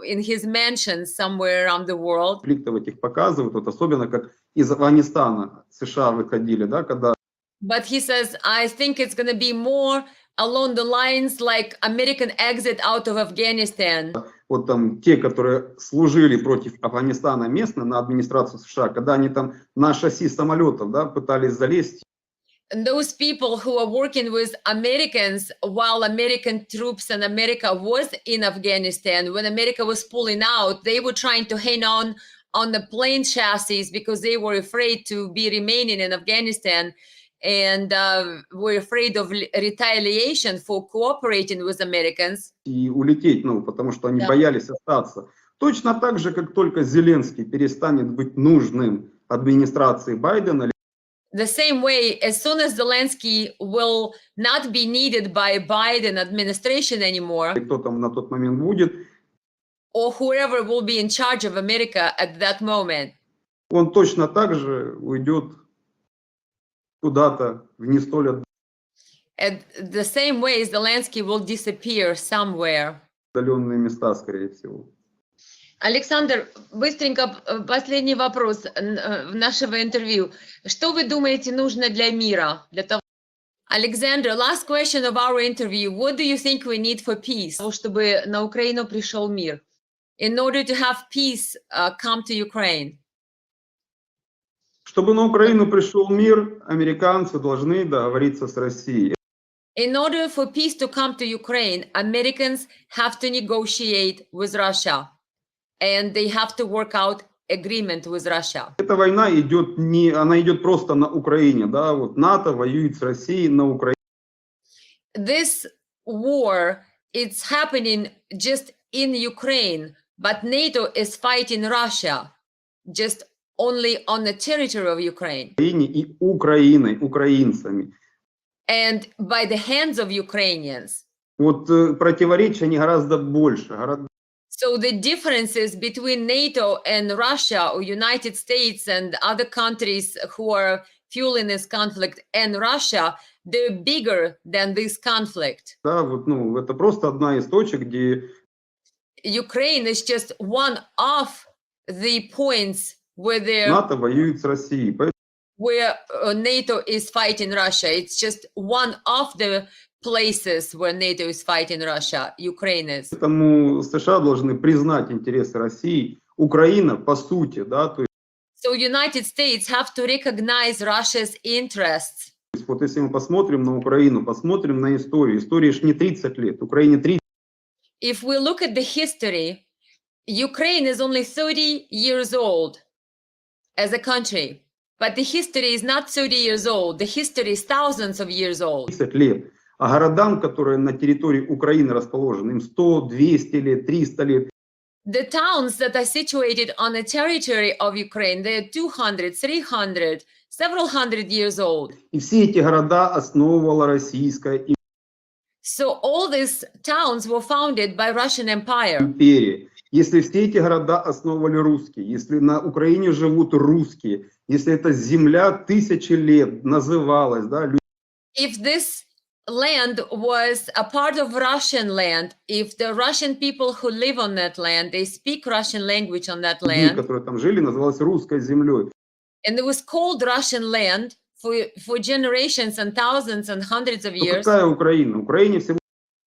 in his mansion somewhere around the world. конфликтов этих показывают, вот особенно как из Афганистана США выходили, да, когда But he says, I think it's going to be more along the lines like American exit out of Afghanistan. вот там те, которые служили против Афганистана местно на администрацию США, когда они там на шасси самолетов, да, пытались залезть. And those people who are working with Americans while American troops and America was in Afghanistan, when America was pulling out, they were trying to hang on the plane chassis because they were afraid to be remaining in Afghanistan and were afraid of retaliation for cooperating with Americans. И улететь, ну, потому что они боялись остаться. Точно так же, как только Зеленский перестанет быть нужным администрации Байдена. The same way, as soon as Zelensky will not be needed by Biden administration anymore, Кто там на тот момент будет, or whoever will be in charge of America at that moment, он точно так же уйдет куда-то в не столь at the same way, Zelensky will disappear somewhere. отдаленные места, скорее всего. Александр, быстренько последний вопрос нашего интервью. Что вы думаете нужно для мира? Для того, Alexander, last question of our interview. What do you think we need for peace? чтобы на Украину пришел мир? In order to have peace come to Ukraine. Чтобы на Украину пришел мир, американцы должны договориться с Россией. In order for peace to come to Ukraine, Americans have to negotiate with Russia. And they have to work out agreement with Russia. Эта война идет не, она идет просто на Украине, да, вот НАТО воюет с Россией на Украине. This war, it's happening just in Ukraine, but NATO is fighting Russia just only on the territory of Ukraine. И Украиной, украинцами. And by the hands of Ukrainians. Вот противоречия они гораздо больше. So the differences between NATO and Russia or United States and other countries who are fueling this conflict and Russia, they're bigger than this conflict. Да, вот, ну, это просто одна из точек, где Ukraine is just one of the points where НАТО воюет с Россией. where NATO is fighting Russia. It's just one of the places where NATO is fighting Russia, Ukraine is. Поэтому США должны признать интересы России. Украина, по сути, да, то есть. So United States have to recognize Russia's interests. Вот если мы посмотрим на Украину, посмотрим на историю. История ж не 30 лет, Украине 30. If we look at the history, Ukraine is only 30 years old as a country. But the history is not 30 years old. The history is thousands of years old. 30 лет. А городам, которые на территории Украины расположены, им 100, 200 лет, 300 лет. The towns that are situated on the territory of Ukraine, they're 200, 300, several hundred years old. И все эти города основывала Российская So all these towns were founded by Russian Empire. империя. Если все эти города основывали русские, если на Украине живут русские, если эта земля тысячи лет называлась, да, If this land was a part of Russian land, if the Russian people who live on that land, they speak Russian language on that людей, land, которые там жили, называлось русской землей. and it was called Russian land for generations and thousands and hundreds of Ну years. какая Украина? Украине всего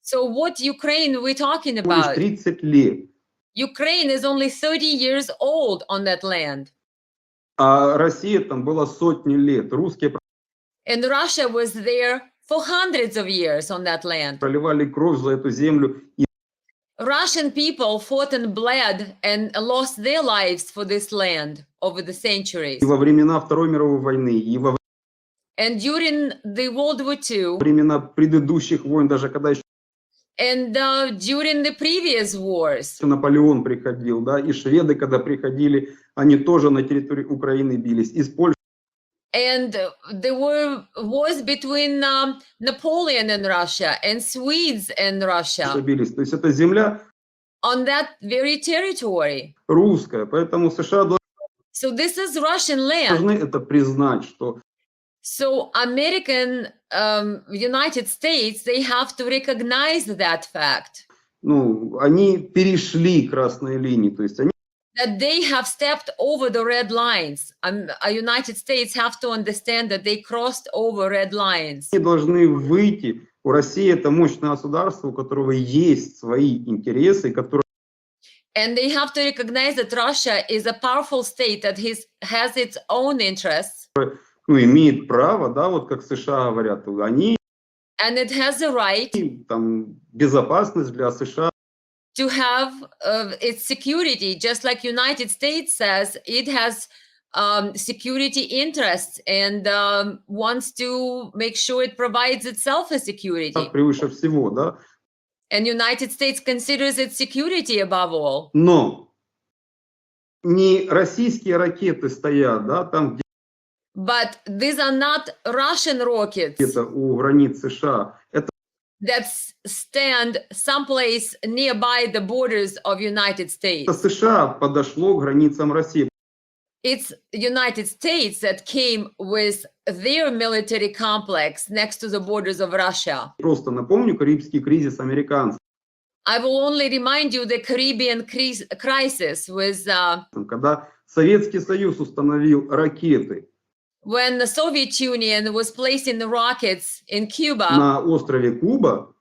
So what Ukraine we're talking лишь about? 30 лет. Ukraine is only 30 years old on that land. А Россия там была сотни лет. Русские And Russia was there for hundreds of years on that land. проливали кровь за эту землю. И Russian people fought and bled and lost their lives for this land over the centuries. во времена Второй мировой войны, и во And during the World War II, времена предыдущих войн, даже когда еще and during the previous wars, Наполеон приходил, да, и шведы, когда приходили, они тоже на территории Украины бились. Из Польши and there were wars between Napoleon and Russia and Swedes and Russia бились. То есть это земля on that very territory. русская, поэтому США So this is Russian land. должны это признать, что So American United States, they have to recognize that fact, ну, они перешли красные линии, то есть они that they have stepped over the red lines. United States have to understand that they crossed over red lines. должны выйти. У России это мощное государство, у которого есть свои интересы, которые And they have to recognize that Russia is a powerful state that has its own interests. ну, имеет право, да, вот как США говорят, они And it has the right там безопасность для США. to have its security, just like United States says it has security interests and wants to make sure it provides itself a security. Превыше всего, да. And United States considers its security above all. Но не российские ракеты стоят, да, там But these are not Russian rockets где-то у границ США. Это that stand someplace nearby the borders of United States. США подошло к границам России. It's United States that came with their military complex next to the borders of Russia. Просто напомню Карибский кризис американцев, I will only remind you the Caribbean crisis was когда Советский Союз установил ракеты when the Soviet Union was placing the rockets in Cuba. на острове Куба,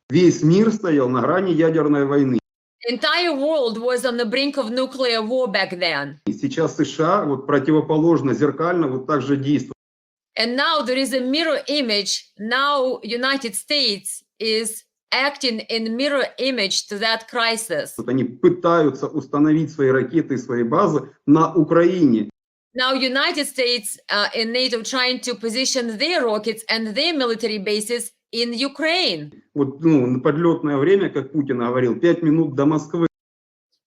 весь мир стоял на грани ядерной войны. The entire world was on the brink of nuclear war back then. И сейчас США вот противоположно, зеркально вот так же действует. And now there is a mirror image. Now United States is acting in mirror image to that crisis. Вот они пытаются установить свои ракеты и свои базы на Украине. Now United States and NATO trying to position their rockets and their military bases in Ukraine. Вот, ну, на подлетное время, как Путин говорил, 5 минут до Москвы.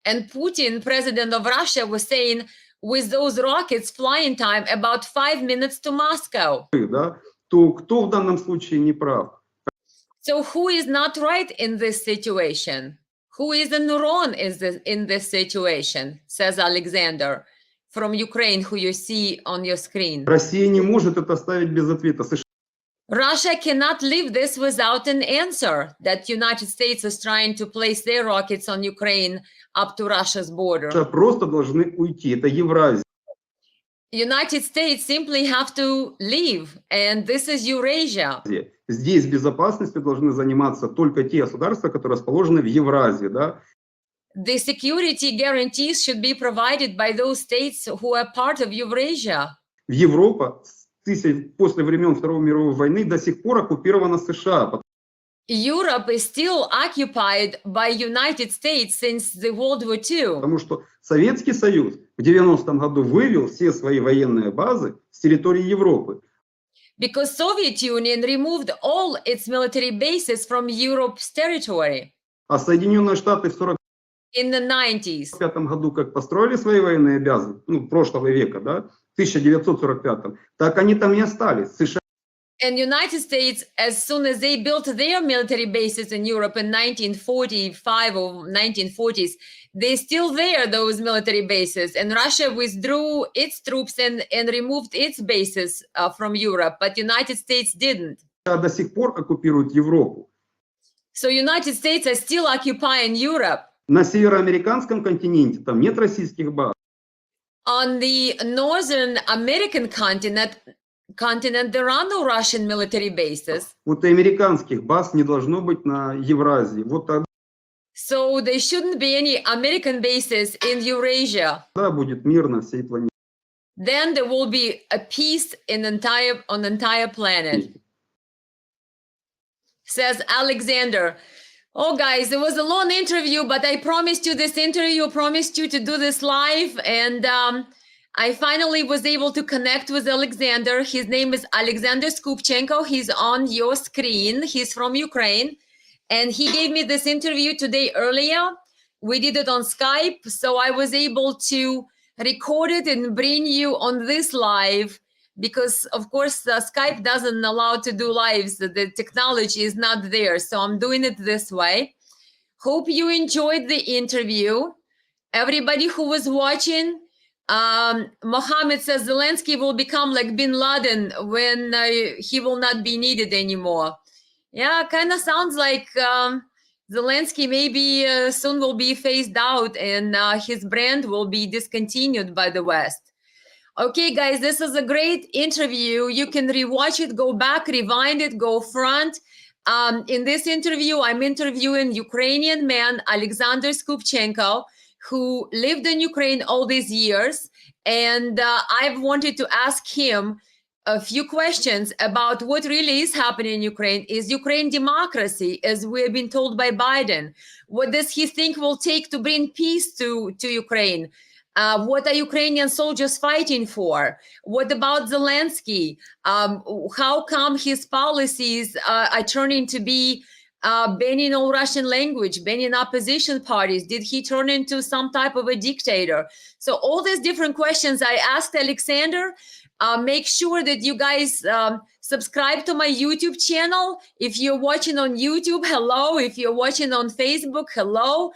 And Putin, president of Russia, was saying with those rockets flying time about 5 minutes to Moscow. Да, то кто в данном случае не прав? So who is not right in this situation? Who is the neuron in this situation, says Alexander from Ukraine, who you see on your screen. Россия не может это оставить без ответа. США Russia cannot leave this without an answer that United States is trying to place their rockets on Ukraine up to Russia's border. просто должны уйти. Это Евразия. United States simply have to leave, and this is Eurasia. Здесь безопасностью должны заниматься только те государства, которые расположены в Евразии, да. The security guarantees should be provided by those states who are part of Eurasia. Европа после времен Второй мировой войны до сих пор оккупирована США. Europe is still occupied by United States since the World War II. Потому что Советский Союз в 90-м году вывел все свои военные базы с территории Европы. Because Soviet Union removed all its military bases from Europe's territory. А Соединенные Штаты в In the 90s. 1945 году, как построили свои военные базы, ну, прошлого века, да, в 1945, так они там и остались. США And United States, as soon as they built their military bases in Europe in 1945 or 1940s, they're still there, those military bases. And Russia withdrew its troops and removed its bases from Europe, but United States didn't. до сих пор оккупируют Европу. So United States are still occupying Europe. На североамериканском континенте там нет российских баз. On the Northern American continent, there are no Russian military bases. Вот и американских баз не должно быть на Евразии. Вот тогда So there shouldn't be any American bases in Eurasia. будет мир на всей планете. Then there will be a peace on the entire planet. Says Alexander. Oh, guys, it was a long interview, but I promised you this interview, promised you to do this live, and I finally was able to connect with Alexander. His name is Alexander Skubchenko. He's on your screen. He's from Ukraine, and he gave me this interview today earlier. We did it on Skype, so I was able to record it and bring you on this live, because of course Skype doesn't allow to do lives. The technology is not there. So I'm doing it this way. Hope you enjoyed the interview. Everybody who was watching, Mohammed says Zelensky will become like bin Laden when he will not be needed anymore. Yeah, kind of sounds like Zelensky maybe soon will be phased out and his brand will be discontinued by the West. Okay, guys, this is a great interview. You can rewatch it, go back, rewind it, go front. In this interview, I'm interviewing Ukrainian man, Alexander Skubchenko, who lived in Ukraine all these years. And I've wanted to ask him a few questions about what really is happening in Ukraine. Is Ukraine democracy, as we have been told by Biden? What does he think will take to bring peace to Ukraine? What are Ukrainian soldiers fighting for? What about Zelensky? How come his policies are turning to be banning all Russian language, banning opposition parties? Did he turn into some type of a dictator? So all these different questions I asked Alexander. Make sure that you guys subscribe to my YouTube channel. If you're watching on YouTube, hello. If you're watching on Facebook, hello.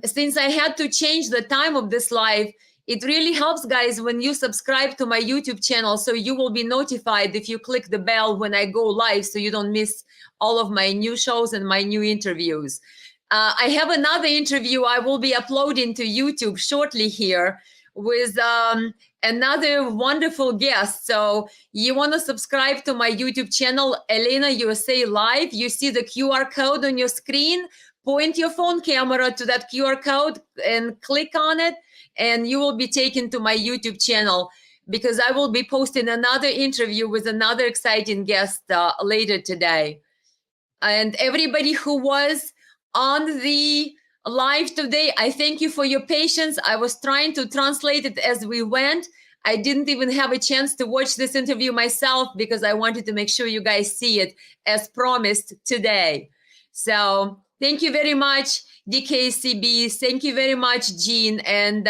Since I had to change the time of this live, it really helps, guys, when you subscribe to my YouTube channel, so you will be notified if you click the bell when I go live, so you don't miss all of my new shows and my new interviews. I have another interview I will be uploading to YouTube shortly here with another wonderful guest. So you want to subscribe to my YouTube channel, Elena USA Live. You see the QR code on your screen. Point your phone camera to that QR code and click on it, and you will be taken to my YouTube channel, because I will be posting another interview with another exciting guest later today. And everybody who was on the live today, I thank you for your patience. I was trying to translate it as we went. I didn't even have a chance to watch this interview myself because I wanted to make sure you guys see it as promised today. So thank you very much, DKCB. Thank you very much, Jean. And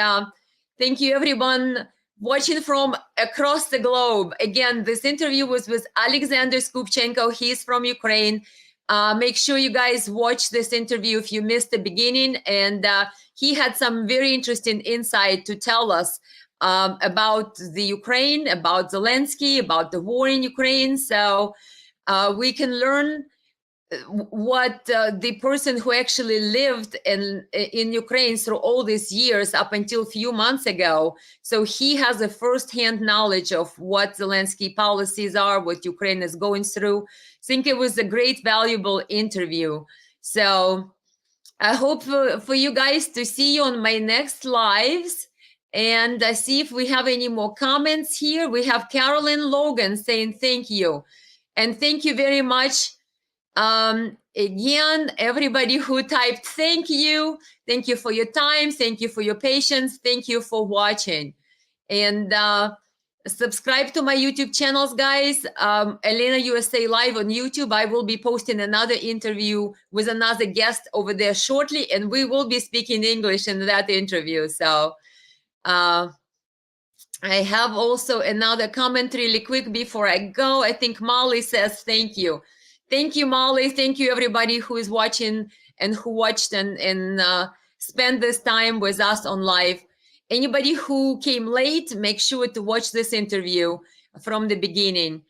thank you, everyone watching from across the globe. Again, this interview was with Alexander Skubchenko. He's from Ukraine. Make sure you guys watch this interview if you missed the beginning. And he had some very interesting insight to tell us about the Ukraine, about Zelensky, about the war in Ukraine. So we can learn what the person who actually lived in Ukraine through all these years up until a few months ago. So he has a firsthand knowledge of what Zelensky policies are, what Ukraine is going through. I think it was a great, valuable interview. So I hope for you guys to see you on my next lives, and see if we have any more comments here. We have Carolyn Logan saying thank you. And thank you very much. Again, everybody who typed thank you for your time, thank you for your patience, thank you for watching. And subscribe to my YouTube channels, guys. Elena USA Live on YouTube. I will be posting another interview with another guest over there shortly, and we will be speaking English in that interview. So I have also another comment really quick before I go. I think Molly says thank you. Thank you, Molly. Thank you, everybody who is watching and who watched and spent this time with us on live. Anybody who came late, make sure to watch this interview from the beginning.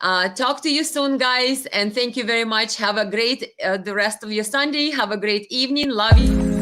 Talk to you soon, guys, and thank you very much. Have a great the rest of your Sunday. Have a great evening. Love you.